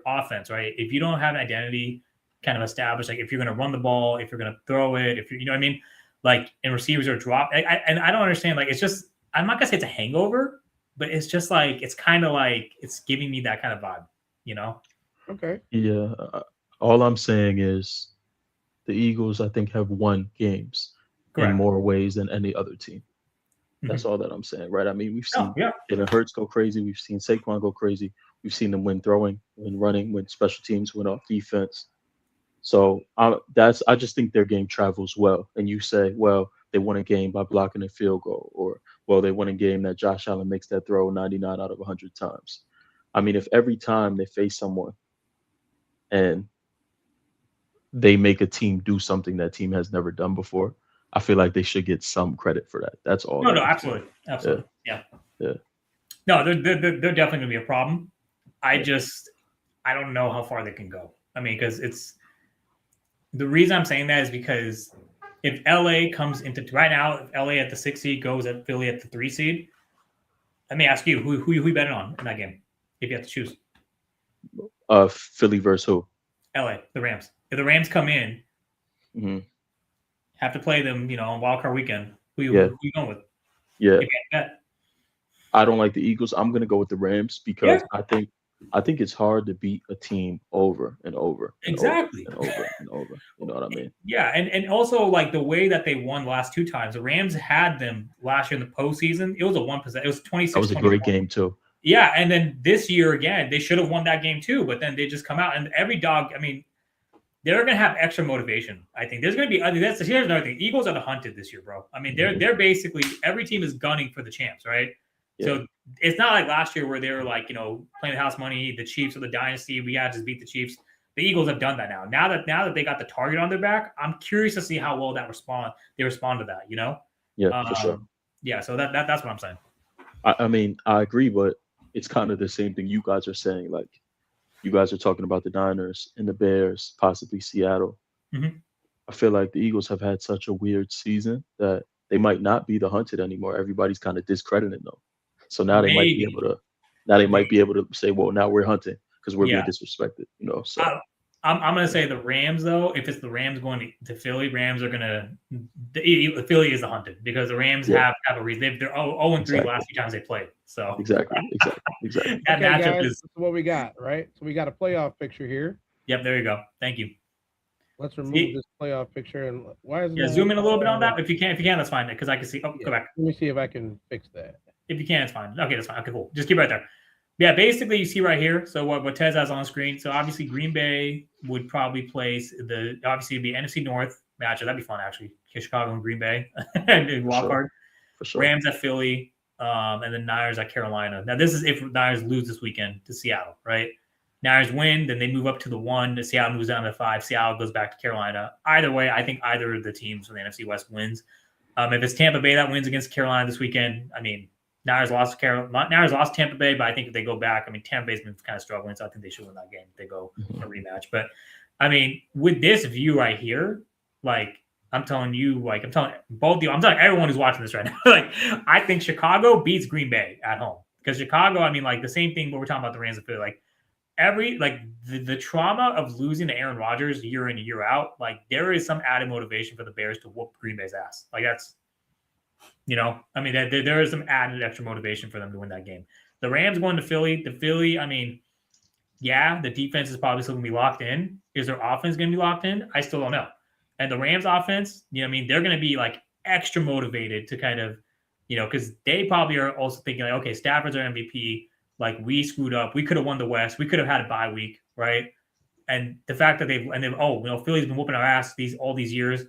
Speaker 3: offense, right? If you don't have an identity kind of established, like if you're going to run the ball, if you're going to throw it, if you're, what I mean? Like, and receivers are dropped. And I don't understand. Like, it's just, I'm not going to say it's a hangover, but it's just like, it's kind of like, it's giving me that kind of vibe,
Speaker 2: Okay.
Speaker 4: Yeah. All I'm saying is the Eagles, I think, have won games in more ways than any other team. That's all that I'm saying, right? I mean, we've seen Jalen Hurts go crazy. We've seen Saquon go crazy. We've seen them win throwing, win running, win special teams, win off defense. So I just think their game travels well. And you say, well, they won a game by blocking a field goal, or, well, they won a game that Josh Allen makes that throw 99 out of 100 times. I mean, if every time they face someone and they make a team do something that team has never done before, I feel like they should get some credit for that. That's all.
Speaker 3: No, absolutely. Yeah. No, they're definitely going to be a problem. I don't know how far they can go. I mean, because it's the reason I'm saying that is because if LA comes into right now, if LA at the 6 seed goes at Philly at the 3 seed, let me ask you, who you betting on in that game if you have to choose?
Speaker 4: Philly versus who?
Speaker 3: LA, the Rams. If the Rams come in, have to play them, on Wild Card Weekend. Who you going with?
Speaker 4: Yeah. I don't like the Eagles. I'm gonna go with the Rams because I think it's hard to beat a team over and over.
Speaker 3: Exactly.
Speaker 4: Over. You know what I mean?
Speaker 3: Yeah, and also like the way that they won the last 2 times. The Rams had them last year in the postseason. It was a 1%. It was 26.
Speaker 4: That was a great game too.
Speaker 3: Yeah, and then this year again, they should have won that game too, but then they just come out and every dog. I mean, they're going to have extra motivation. I think there's going to be. Here's another thing. Eagles are the hunted this year, bro. I mean, they're basically every team is gunning for the champs, right? Yeah. So it's not like last year where they were like, playing the house money, the Chiefs or the dynasty. We got to just beat the Chiefs. the Eagles have done that now. Now that they got the target on their back, I'm curious to see how well they respond to that. You know?
Speaker 4: Yeah, for sure.
Speaker 3: Yeah. So that's what I'm saying.
Speaker 4: I mean, I agree, but it's kind of the same thing you guys are saying. Like, you guys are talking about the Niners and the Bears, possibly Seattle.
Speaker 3: Mhm.
Speaker 4: I feel like the Eagles have had such a weird season that they might not be the hunted anymore. Everybody's kind of discrediting them. So now they might be able to. Now they might be able to say, "Well, now we're hunting because we're being disrespected." You know. So
Speaker 3: I'm going to say the Rams, though. If it's the Rams going to Philly, Rams are going to. Philly is the hunted because the Rams have a reason. They're 0-3 the last few times they played. So
Speaker 4: exactly.
Speaker 3: that
Speaker 2: Okay,
Speaker 3: matchup
Speaker 2: guys,
Speaker 3: is.
Speaker 2: this is what we got, right? So we got a playoff picture here.
Speaker 3: Yep, there you go. Thank you.
Speaker 2: Let's remove this playoff picture. And why is it?
Speaker 3: Zoom in a little bit on that. If you can, that's fine. Because I can see. Oh, go back.
Speaker 2: Let me see if I can fix that.
Speaker 3: If you can, it's fine. Okay, that's fine. Okay, cool. Just keep right there. Yeah, basically, you see right here. So what Tez has on screen. So obviously, Green Bay would probably place obviously it'd be NFC North matchup. That'd be fun actually. Chicago and Green Bay and wild card.
Speaker 4: For sure.
Speaker 3: Rams at Philly, and then Niners at Carolina. Now this is if Niners lose this weekend to Seattle, right? Niners win, then they move up to the 1. Seattle moves down to 5. Seattle goes back to Carolina. Either way, I think either of the teams from the NFC West wins. If it's Tampa Bay that wins against Carolina this weekend, I mean, Niners lost Tampa Bay, but I think if they go back, I mean, Tampa Bay's been kind of struggling, so I think they should win that game if they go a rematch. But I mean, with this view right here, like I'm telling both of you, I'm telling everyone who's watching this right now, like I think Chicago beats Green Bay at home because Chicago, I mean, like the same thing. But we're talking about the Rams and Philly, like the trauma of losing to Aaron Rodgers year in and year out, like there is some added motivation for the Bears to whoop Green Bay's ass. Like that's. I mean, there is some added extra motivation for them to win that game. The Rams going to Philly. The Philly, I mean, yeah, the defense is probably still going to be locked in. Is their offense going to be locked in? I still don't know. And the Rams offense, I mean, they're going to be like extra motivated to kind of, because they probably are also thinking like, okay, Stafford's our MVP. Like we screwed up. We could have won the West. We could have had a bye week, right? And the fact that Philly's been whooping our ass all these years.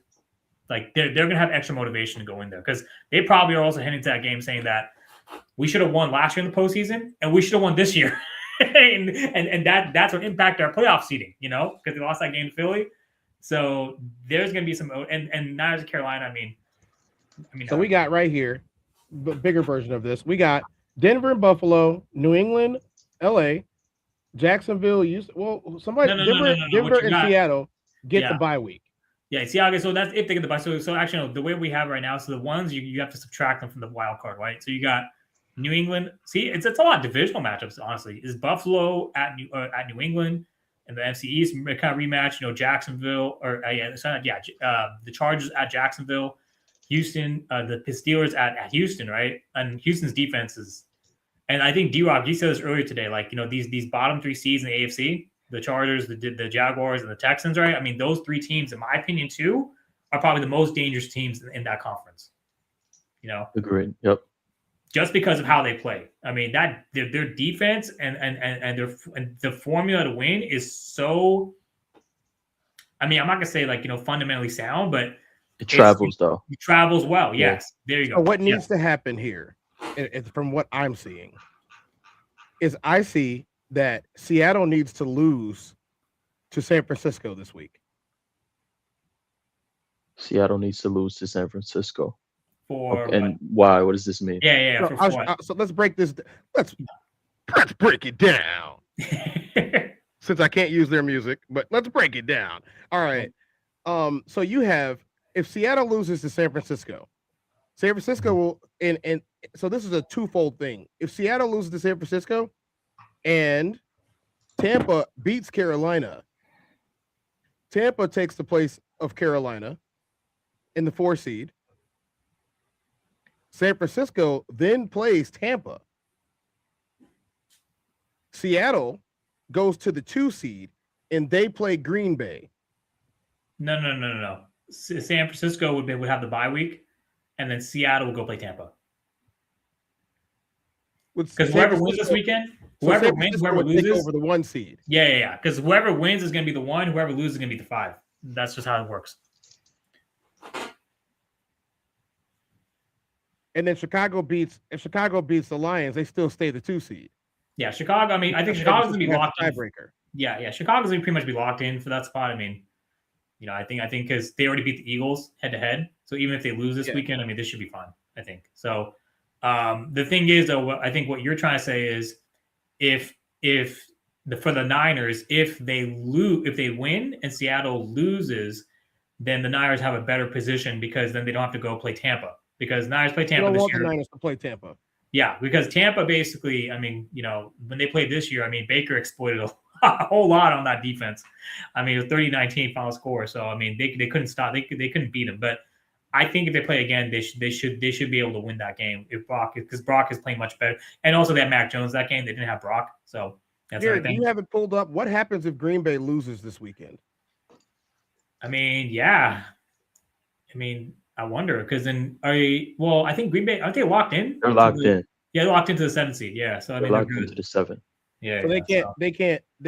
Speaker 3: Like they're going to have extra motivation to go in there because they probably are also heading to that game saying that we should have won last year in the postseason and we should have won this year, and that's what impacted our playoff seeding, because they lost that game to Philly. So there's going to be some and Niners and Carolina. I mean,
Speaker 2: so we got right here, the bigger version of this. We got Denver and Buffalo, New England, LA, Jacksonville. Denver and Seattle get the bye week.
Speaker 3: Yeah, see, okay, so that's if they get the bye. So actually, no, the way we have right now, so the ones you have to subtract them from the wild card, right? So you got New England. See, it's a lot of divisional matchups. Honestly, is Buffalo at New England and the NFC East kind of rematch? Jacksonville the Chargers at Jacksonville, Houston, the Steelers at Houston, right? And Houston's defense is, and I think Ddog, you said this earlier today, like these bottom 3 seeds in the AFC. The Chargers, the Jaguars, and the Texans, right? I mean, those 3 teams, in my opinion, too, are probably the most dangerous teams in that conference.
Speaker 4: Agreed. Yep.
Speaker 3: Just because of how they play. I mean, that their defense and the formula to win is so. I mean, I'm not gonna say fundamentally sound, but
Speaker 4: it travels though.
Speaker 3: It travels well. Yes. There you go.
Speaker 2: So what needs to happen here, from what I'm seeing, is I see that Seattle needs to lose to San Francisco this week.
Speaker 4: Seattle needs to lose to San Francisco.
Speaker 3: And
Speaker 4: why? What does this mean?
Speaker 3: Yeah.
Speaker 2: So let's break this. Let's break it down. Since I can't use their music, but let's break it down. All right. So you have, if Seattle loses to San Francisco will, and so this is a twofold thing. If Seattle loses to San Francisco, and Tampa beats Carolina, Tampa takes the place of Carolina in the 4 seed. San Francisco then plays Tampa. Seattle goes to the 2 seed, and they play Green Bay.
Speaker 3: No. San Francisco would have the bye week, and then Seattle will go play Tampa. Because whoever wins this weekend, whoever loses
Speaker 2: over the 1 seed.
Speaker 3: Yeah. Because whoever wins is going to be the 1. Whoever loses is going to be the 5. That's just how it works.
Speaker 2: And then if Chicago beats the Lions, they still stay the 2 seed.
Speaker 3: Yeah, Chicago. I mean, I think Chicago's going to be locked in.
Speaker 2: Tiebreaker.
Speaker 3: Yeah. Chicago's going to pretty much be locked in for that spot. I mean, I think because they already beat the Eagles head to head. So even if they lose this weekend, I mean, this should be fun, I think. So the thing is, though, I think what you're trying to say is for the Niners, if they win and Seattle loses, then the Niners have a better position because then they don't have to go play Tampa because Niners play Tampa this year.
Speaker 2: The Niners to play Tampa.
Speaker 3: Yeah, because Tampa basically, I mean, when they played this year, I mean, Baker exploited a whole lot on that defense. I mean, it was 30-19 final score. So, I mean, they couldn't stop. They couldn't beat them. But I think if they play again, they should be able to win that game because Brock is playing much better. And also they had Mac Jones that game. They didn't have Brock. So that's
Speaker 2: Jared, you haven't pulled up. What happens if Green Bay loses this weekend?
Speaker 3: I mean, yeah. I mean, I wonder because then I think Green Bay, aren't they locked in?
Speaker 4: They're locked in.
Speaker 3: Yeah, they're locked into the 7th seed. Yeah. So I mean,
Speaker 4: they're locked into the 7.
Speaker 3: Yeah.
Speaker 2: So they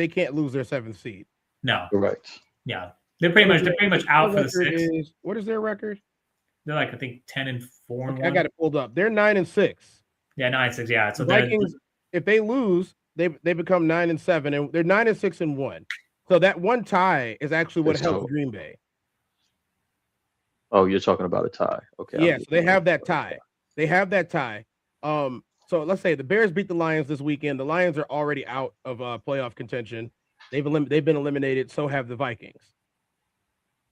Speaker 2: can't lose their 7th seed.
Speaker 3: No.
Speaker 4: Correct.
Speaker 3: Yeah. They're pretty much out for the 6th.
Speaker 2: What is their record?
Speaker 3: They're like, I think 10-4.
Speaker 2: Okay, I got it pulled up. They're 9-6.
Speaker 3: Yeah, 9-6. Yeah. So
Speaker 2: the Vikings, if they lose, they become 9-7, and they're 9-6-1. So that one tie is actually what helps Green Bay.
Speaker 4: Oh, you're talking about a tie. Okay.
Speaker 2: Yeah, so they have that tie. So let's say the Bears beat the Lions this weekend. The Lions are already out of playoff contention. They've been eliminated. So have the Vikings.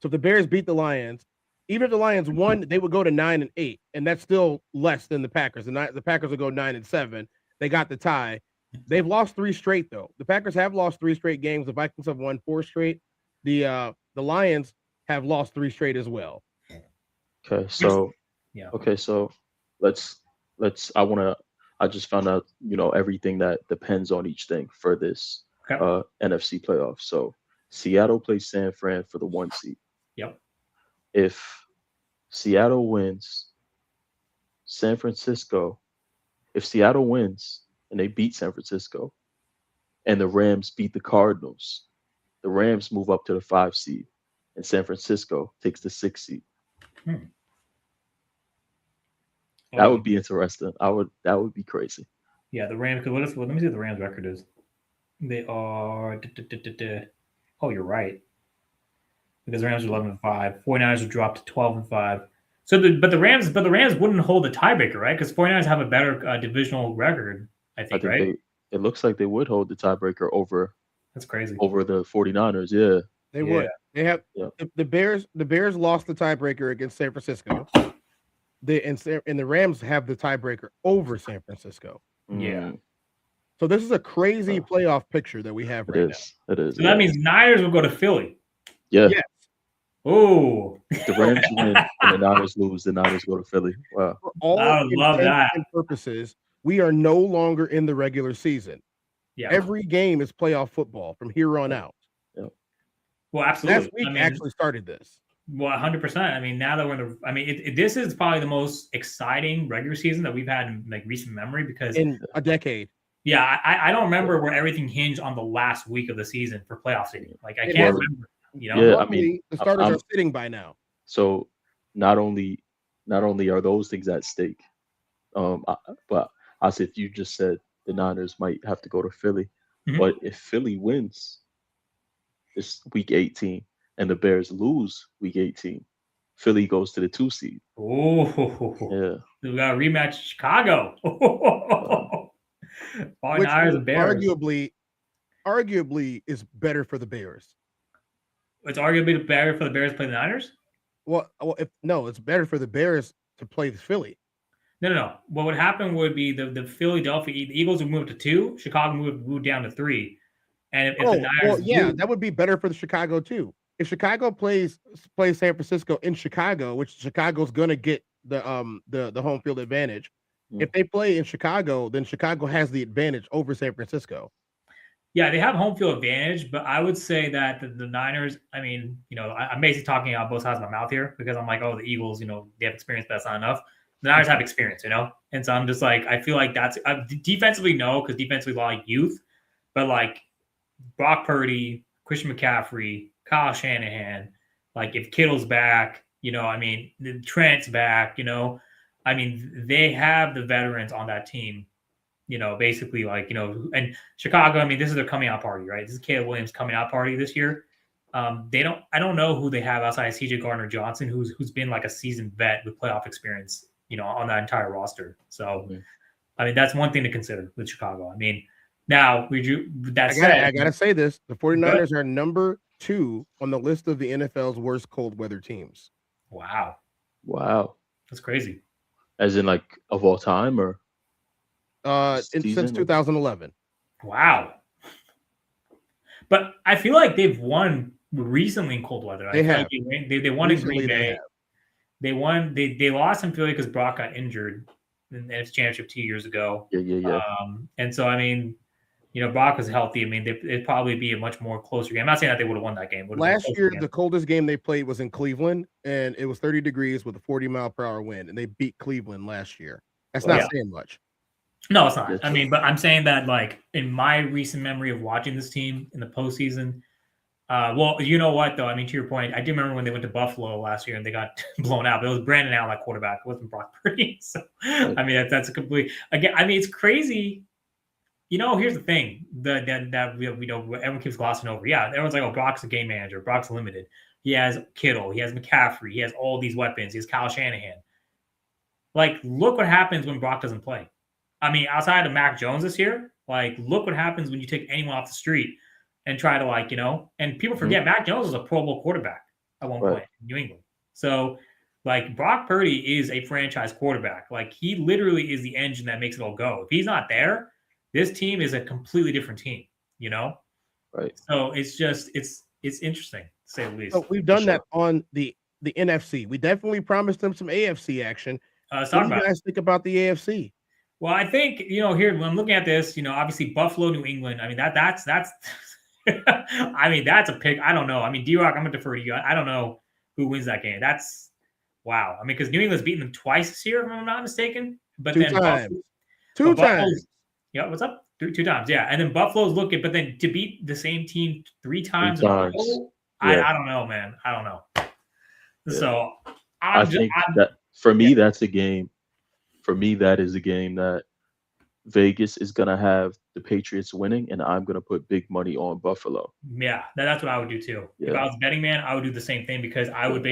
Speaker 2: So if the Bears beat the Lions, even if the Lions won, they would go to 9-8, and that's still less than the Packers. And the Packers would go 9-7. They got the tie. They've lost 3 straight though. The Packers have lost 3 straight games. The Vikings have won 4 straight. The Lions have lost 3 straight as well.
Speaker 4: Okay, so I just found out, everything that depends on each thing for this NFC playoff. So Seattle plays San Fran for the 1 seed.
Speaker 3: Yep.
Speaker 4: If Seattle wins, if Seattle wins and they beat San Francisco and the Rams beat the Cardinals, the Rams move up to the 5 seed and San Francisco takes the 6 seed. That would be interesting. That would be crazy.
Speaker 3: Yeah, the Rams. Let me see what the Rams' record is. They are. Oh, you're right. Because the Rams are 11-5. 49ers would drop to 12-5. So, but the Rams wouldn't hold the tiebreaker, right? Because 49ers have a better divisional record. I think right?
Speaker 4: It looks like they would hold the tiebreaker over.
Speaker 3: That's crazy.
Speaker 4: Over the 49ers, yeah.
Speaker 2: They would. They have the Bears. The Bears lost the tiebreaker against San Francisco. And the Rams have the tiebreaker over San Francisco.
Speaker 3: Yeah.
Speaker 2: So this is a crazy playoff picture that we have right now.
Speaker 4: It is.
Speaker 3: So that means Niners will go to Philly.
Speaker 4: Yeah.
Speaker 2: Yes.
Speaker 3: Oh.
Speaker 4: The Rams win and the Niners lose. The Niners go to Philly. Wow.
Speaker 2: For all
Speaker 3: I would love that.
Speaker 2: Purposes, we are no longer in the regular season.
Speaker 3: Yeah.
Speaker 2: Every game is playoff football from here on out.
Speaker 4: Yeah.
Speaker 3: Well, absolutely.
Speaker 2: Last week actually started this.
Speaker 3: Well, 100%. I mean, now that we're in this is probably the most exciting regular season that we've had in like recent memory because
Speaker 2: in a decade.
Speaker 3: Yeah, I don't remember where everything hinged on the last week of the season for playoff seeding. Like I can't remember.
Speaker 4: Yeah, I mean,
Speaker 2: the starters are sitting by now.
Speaker 4: So not only are those things at stake, but as if you just said the Niners might have to go to Philly, but if Philly wins this week 18 and the Bears lose week 18, Philly goes to the 2 seed.
Speaker 3: Oh,
Speaker 4: yeah.
Speaker 3: We got a rematch Chicago.
Speaker 2: Which arguably is better for the Bears.
Speaker 3: It's arguably better for the Bears to play the Niners?
Speaker 2: Well, it's better for the Bears to play Philly.
Speaker 3: No. What would happen would be the Philadelphia Eagles would move to 2, Chicago move down to 3. And if the Niners
Speaker 2: that would be better for the Chicago too. If Chicago plays San Francisco in Chicago, which Chicago's gonna get the home field advantage. If they play in Chicago, then Chicago has the advantage over San Francisco.
Speaker 3: Yeah, they have home field advantage, but I would say that the Niners, I mean, I'm basically talking out both sides of my mouth here because I'm like, oh, the Eagles, they have experience, but that's not enough. The Niners have experience, and so I'm just like, I feel like that's defensively, no, because defensively, a lot of youth, but like Brock Purdy, Christian McCaffrey, Kyle Shanahan, like if Kittle's back, Trent's back, they have the veterans on that team basically like, and Chicago, I mean, this is their coming out party, right? This is Caleb Williams' coming out party this year. I don't know who they have outside of CJ Gardner-Johnson, who's been like a seasoned vet with playoff experience, on that entire roster. So, I mean, that's one thing to consider with Chicago. I mean, now I
Speaker 2: gotta say this: the 49ers are number 2 on the list of the NFL's worst cold weather teams.
Speaker 3: Wow,
Speaker 4: that's
Speaker 3: crazy.
Speaker 4: As in, like, of all time, or
Speaker 2: since 2011.
Speaker 3: Wow. But I feel like they've won recently in cold weather.
Speaker 2: They have.
Speaker 3: Like they won in Green Bay. They won. They lost in Philly because Brock got injured in the NFC Championship 2 years ago.
Speaker 4: Yeah.
Speaker 3: And so, I mean, Brock was healthy. I mean, it'd probably be a much more closer game. I'm not saying that they would have won that game.
Speaker 2: Last year, the coldest game they played was in Cleveland, and it was 30 degrees with a 40-mile-per-hour wind, and they beat Cleveland last year. That's not saying much.
Speaker 3: No, it's not. I mean, but I'm saying that, like, in my recent memory of watching this team in the postseason, well, you know what, though? I mean, to your point, I do remember when they went to Buffalo last year and they got blown out. But it was Brandon Allen at quarterback. It wasn't Brock Purdy. So, I mean, that's a complete – again, I mean, it's crazy. Here's the thing that everyone keeps glossing over. Yeah, everyone's like, oh, Brock's a game manager. Brock's limited. He has Kittle. He has McCaffrey. He has all these weapons. He has Kyle Shanahan. Like, look what happens when Brock doesn't play. I mean, outside of Mac Jones this year, like, look what happens when you take anyone off the street and try to, like, and people forget Mac Jones was a Pro Bowl quarterback at one point in New England. So, like, Brock Purdy is a franchise quarterback. Like, he literally is the engine that makes it all go. If he's not there, this team is a completely different team,
Speaker 4: Right.
Speaker 3: So it's just, it's interesting, to say the least.
Speaker 2: So we've done that on the NFC. We definitely promised them some AFC action.
Speaker 3: What
Speaker 2: do you guys think about the AFC?
Speaker 3: Well, I think, here, when I'm looking at this, obviously Buffalo, New England, I mean, that's I mean, that's a pick. I don't know. I mean, D-Rock, I'm going to defer to you. I don't know who wins that game. That's, wow. I mean, because New England's beaten them twice this year, if I'm not mistaken. But
Speaker 2: Two
Speaker 3: then
Speaker 2: times.
Speaker 3: Buffalo,
Speaker 2: Two times.
Speaker 3: Yeah, what's up? Two times, yeah. And then Buffalo's looking, but then to beat the same team 3 times in a row, I don't know, man. I don't know. Yeah. So
Speaker 4: I think that for me, that's a game. For me, that is a game that Vegas is going to have the Patriots winning, and I'm going to put big money on Buffalo.
Speaker 3: Yeah, that's what I would do too. Yeah. If I was a betting man, I would do the same thing because I would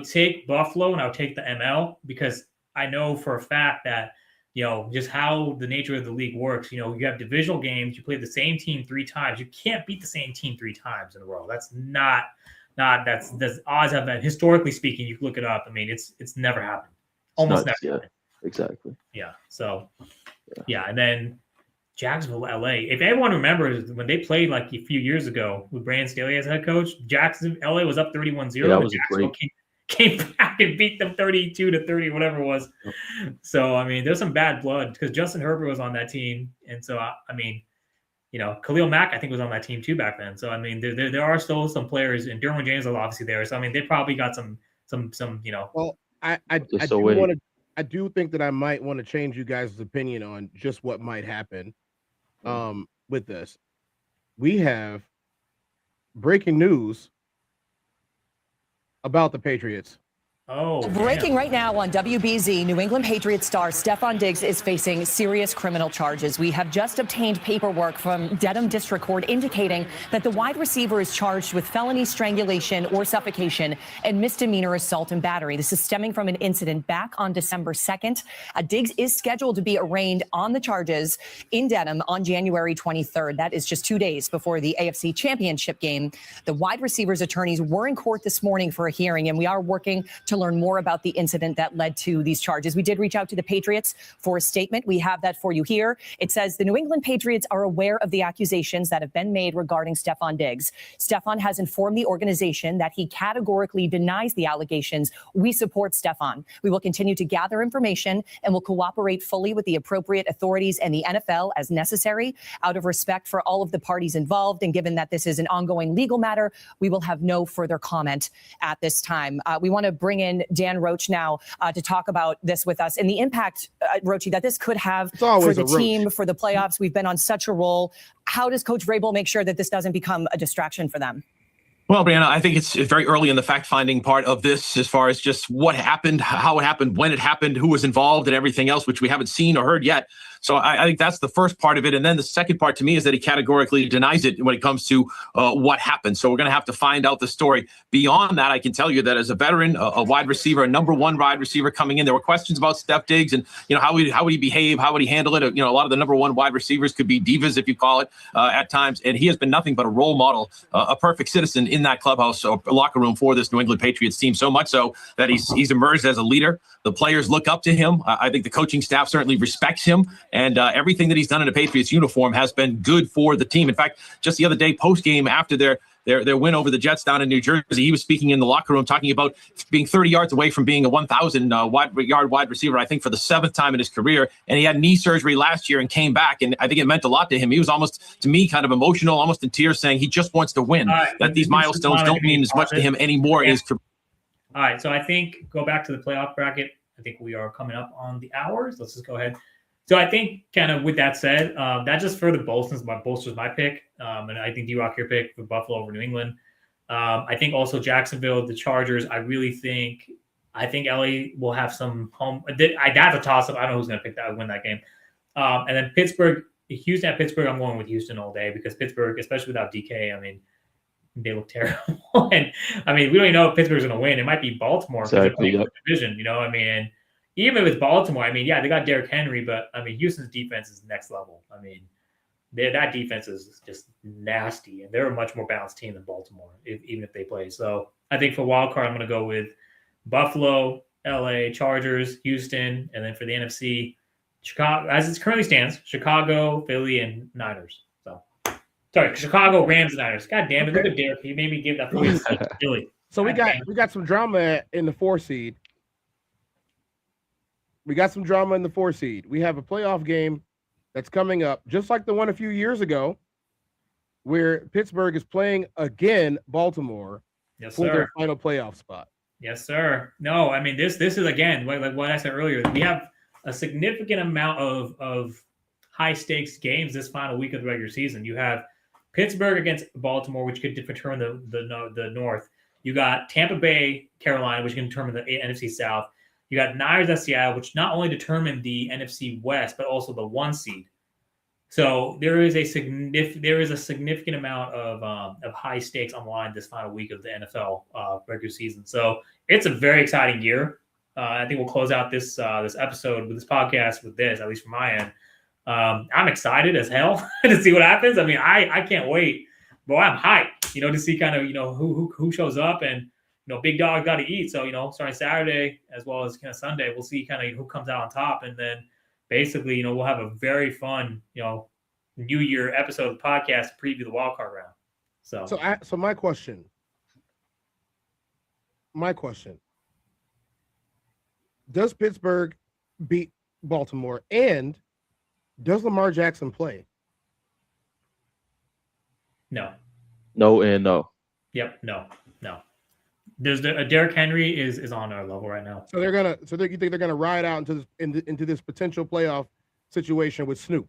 Speaker 3: take Buffalo and I would take the ML because I know for a fact that, just how the nature of the league works. You have divisional games. You play the same team 3 times. You can't beat the same team 3 times in a row. That's that's odds have been, historically speaking, you can look it up. I mean, it's never happened. Almost never.
Speaker 4: Yeah, exactly.
Speaker 3: Yeah. So, and then Jacksonville, LA. If everyone remembers when they played like a few years ago with Brandon Staley as head coach, LA was up 31-0.
Speaker 4: Yeah, that was
Speaker 3: Jacksonville came back and beat them 32-30, whatever it was. So, I mean, there's some bad blood because Justin Herbert was on that team. And so, I mean, Khalil Mack, I think, was on that team too back then. So, I mean, there are still some players, and Derwin James was obviously there. So, I mean, they probably got some.
Speaker 2: Well, I do think that I might want to change you guys' opinion on just what might happen with this. We have breaking news about the Patriots.
Speaker 3: Oh,
Speaker 12: breaking right now on WBZ, New England Patriots star Stefon Diggs is facing serious criminal charges. We have just obtained paperwork from Dedham District Court indicating that the wide receiver is charged with felony strangulation or suffocation and misdemeanor assault and battery. This is stemming from an incident back on December 2nd. Diggs is scheduled to be arraigned on the charges in Dedham on January 23rd. That is just 2 days before the AFC Championship game. The wide receiver's attorneys were in court this morning for a hearing, and we are working to learn more about the incident that led to these charges. We did reach out to the Patriots for a statement. We have that for you here. It says the New England Patriots are aware of the accusations that have been made regarding Stefon Diggs. Stefon has informed the organization that he categorically denies the allegations. We support Stefon. We will continue to gather information and will cooperate fully with the appropriate authorities and the NFL as necessary. Out of respect for all of the parties involved, and given that this is an ongoing legal matter, we will have no further comment at this time. We want to bring in Dan Roach now to talk about this with us and the impact, Roachy, that this could have for the team, for the playoffs. We've been on such a roll. How does Coach Vrabel make sure that this doesn't become a distraction for them?
Speaker 13: Well, Brianna, I think it's very early in the fact-finding part of this as far as just what happened, how it happened, when it happened, who was involved, and everything else, which we haven't seen or heard yet. So I think that's the first part of it. And then the second part to me is that he categorically denies it when it comes to what happened. So we're going to have to find out the story. Beyond that, I can tell you that as a veteran, a wide receiver, a number one wide receiver coming in, there were questions about Steph Diggs and, how would he behave? How would he handle it? A lot of the number one wide receivers could be divas, if you call it, at times. And he has been nothing but a role model, a perfect citizen in that clubhouse or locker room for this New England Patriots team, so much so that he's emerged as a leader. The players look up to him. I think the coaching staff certainly respects him. And everything that he's done in a Patriots uniform has been good for the team. In fact, just the other day, post-game, after their win over the Jets down in New Jersey, he was speaking in the locker room talking about being 30 yards away from being a 1,000-yard wide receiver, I think, for the 7th time in his career. And he had knee surgery last year and came back. And I think it meant a lot to him. He was almost, to me, kind of emotional, almost in tears, saying he just wants to win, that these milestones don't mean as much to him anymore in his career.
Speaker 3: All right, so I think go back to the playoff bracket. I think we are coming up on the hours. Let's just go ahead. So I think, kind of with that said, that just further bolsters my pick, and I think Ddog your pick for Buffalo over New England. I think also Jacksonville, the Chargers. I think LA will have some home. That's a toss up. I don't know who's going to win that game. And then Houston at Pittsburgh. I'm going with Houston all day because Pittsburgh, especially without DK, I mean, they look terrible. And I mean, we don't even know if Pittsburgh's going to win. It might be Baltimore because they're playing the division. I mean. Even with Baltimore, I mean, yeah, they got Derrick Henry, but I mean, Houston's defense is next level. I mean, that defense is just nasty, and they're a much more balanced team than Baltimore, even if they play. So I think for wild card, I'm going to go with Buffalo, LA, Chargers, Houston, and then for the NFC, Chicago, as it currently stands, Chicago, Philly, and Niners. So, sorry, Chicago, Rams, and Niners. God damn it, look at Derrick. He made me give that Philly.
Speaker 2: So we got some drama in the 4 seed. We got some drama in the 4 seed. We have a playoff game that's coming up, just like the one a few years ago, where Pittsburgh is playing again Baltimore for their final playoff spot.
Speaker 3: Yes, sir. No, I mean this is again like what I said earlier. We have a significant amount of high stakes games this final week of the regular season. You have Pittsburgh against Baltimore, which could determine the North. You got Tampa Bay, Carolina, which can determine the NFC South. You got Niners at Seattle, which not only determined the NFC West, but also the 1 seed. So there is a significant amount of high stakes on the line this final week of the NFL regular season. So it's a very exciting year. I think we'll close out this episode with this podcast with this, at least from my end. I'm excited as hell to see what happens. I mean, I can't wait, but I'm hyped, to see kind of who shows up and. Big Dog got to eat. So, starting Saturday as well as kind of Sunday, we'll see kind of who comes out on top. And then basically, we'll have a very fun, New Year episode of the podcast to preview the wild card round.
Speaker 2: So my question, does Pittsburgh beat Baltimore and does Lamar Jackson play?
Speaker 3: No.
Speaker 4: No and no.
Speaker 3: Yep. No. There's Derrick Henry is on our level right now.
Speaker 2: So you think they're gonna ride out into this potential playoff situation with Snoop?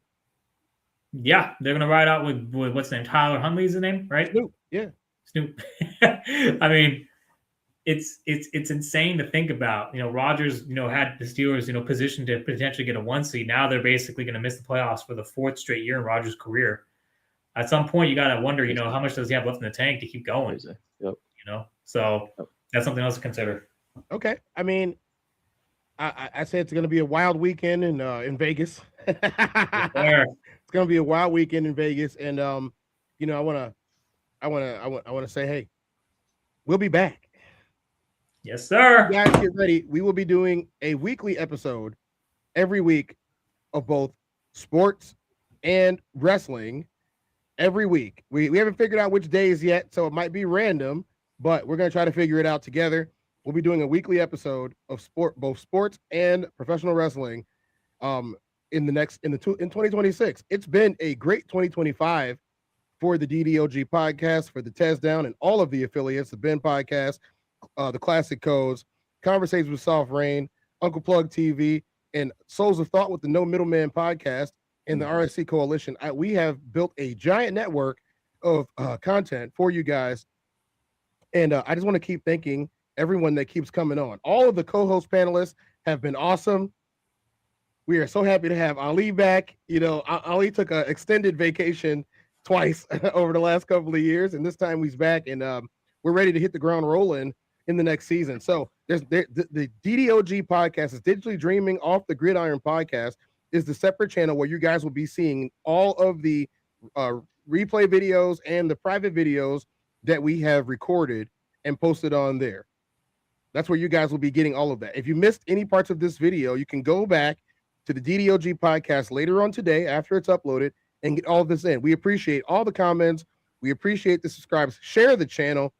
Speaker 3: Yeah, they're gonna ride out with what's his name? Tyler Huntley's the name, right?
Speaker 2: Snoop, yeah.
Speaker 3: Snoop. I mean, it's insane to think about. Rodgers, had the Steelers, positioned to potentially get a 1 seed. Now they're basically gonna miss the playoffs for the 4th straight year in Rodgers' career. At some point, you gotta wonder, how much does he have left in the tank to keep going?
Speaker 4: Yep.
Speaker 3: So that's something else to consider.
Speaker 2: Okay. I mean, I say it's going to be a wild weekend in Vegas. It's going to be a wild weekend in Vegas, and I want to say, hey, we'll be back.
Speaker 3: Yes, sir.
Speaker 2: You guys get ready. We will be doing a weekly episode every week of both sports and wrestling every week. We haven't figured out which days yet, so it might be random. But we're going to try to figure it out together. We'll be doing a weekly episode of both sports and professional wrestling in 2026. It's been a great 2025 for the DDOG podcast, for the Tez Down and all of the affiliates, the Ben podcast, the Classic Codes, Conversations with Soft Rain, Uncle Plug TV, and Souls of Thought with the No Middleman podcast and the RSC Coalition. We have built a giant network of content for you guys And I just want to keep thanking everyone that keeps coming on. All of the co-host panelists have been awesome. We are so happy to have Ali back. You know, Ali took an extended vacation twice over the last couple of years, and this time he's back, and we're ready to hit the ground rolling in the next season. So the DDOG podcast is Digitally Dreaming Off the Gridiron podcast is the separate channel where you guys will be seeing all of the replay videos and the private videos that we have recorded and posted on there. That's where you guys will be getting all of that. If you missed any parts of this video, you can go back to the DDOG podcast later on today after it's uploaded and get all of this in. We appreciate all the comments. We appreciate the subscribes. Share the channel.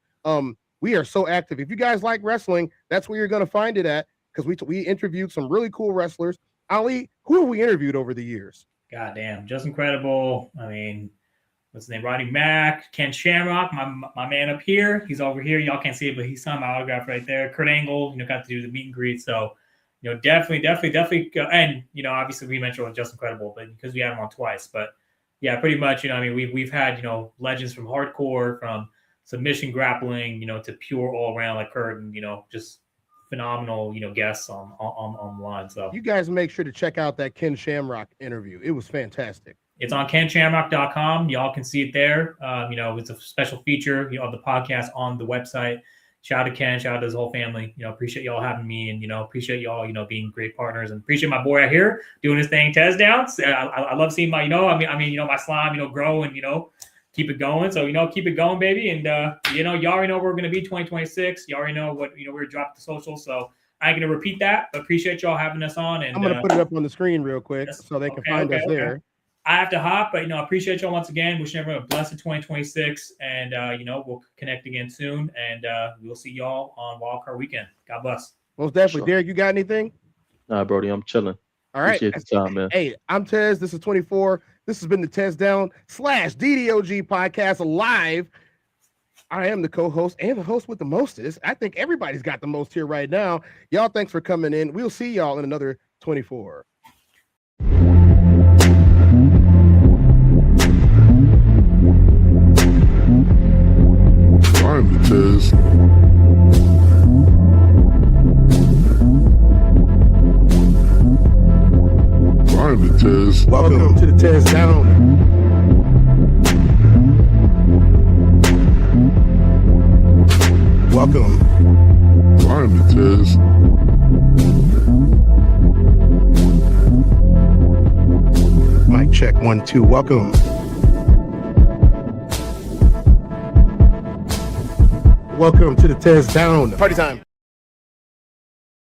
Speaker 2: We are so active. If you guys like wrestling, that's where you're going to find it at, because we interviewed some really cool wrestlers. Ali, who have we interviewed over the years?
Speaker 3: God damn, just incredible. I mean, what's his name? Roddy Mack, Ken Shamrock, my man up here. He's over here. Y'all can't see it, but he signed my autograph right there. Kurt Angle, got to do the meet and greet. So, definitely. And, obviously we mentioned just incredible, but because we had him on twice. But yeah, pretty much, we've had, legends from hardcore, from submission grappling, to pure all around like Kurt, and, just phenomenal, guests on the line. So
Speaker 2: you guys make sure to check out that Ken Shamrock interview. It was fantastic.
Speaker 3: It's on kenshamrock.com. Y'all can see it there. It's a special feature, of the podcast on the website. Shout out to Ken, shout out to his whole family. Appreciate y'all having me, and, appreciate y'all, being great partners, and appreciate my boy out here doing his thing, Tez Downs. I love seeing my, my slime, grow and, keep it going. So, keep it going, baby. And, you already know where we're going to be 2026. You already know what, we're dropping the social. So I ain't going to repeat that, but appreciate y'all having us on. And
Speaker 2: I'm going to put it up on the screen real quick so they can find us there.
Speaker 3: I have to hop, but, appreciate y'all once again. Wishing everyone a blessed 2026. And, we'll connect again soon. And we'll see y'all on Wildcard Weekend. God bless.
Speaker 2: Most definitely. Sure. Derek, you got anything?
Speaker 4: Nah, Brody, I'm chilling.
Speaker 2: All right.
Speaker 4: Appreciate the time, man.
Speaker 2: Hey, I'm Tez. This is 24. This has been the Tez Down / DDOG podcast live. I am the co-host and the host with the mostest. I think everybody's got the most here right now. Y'all, thanks for coming in. We'll see y'all in another 24.
Speaker 14: I'm the Tez. I'm the Tez.
Speaker 2: Welcome to the Tez Down. Welcome.
Speaker 14: I'm the Tez.
Speaker 2: Mic check 1 2. Welcome. Welcome to the Tez Down. Party time.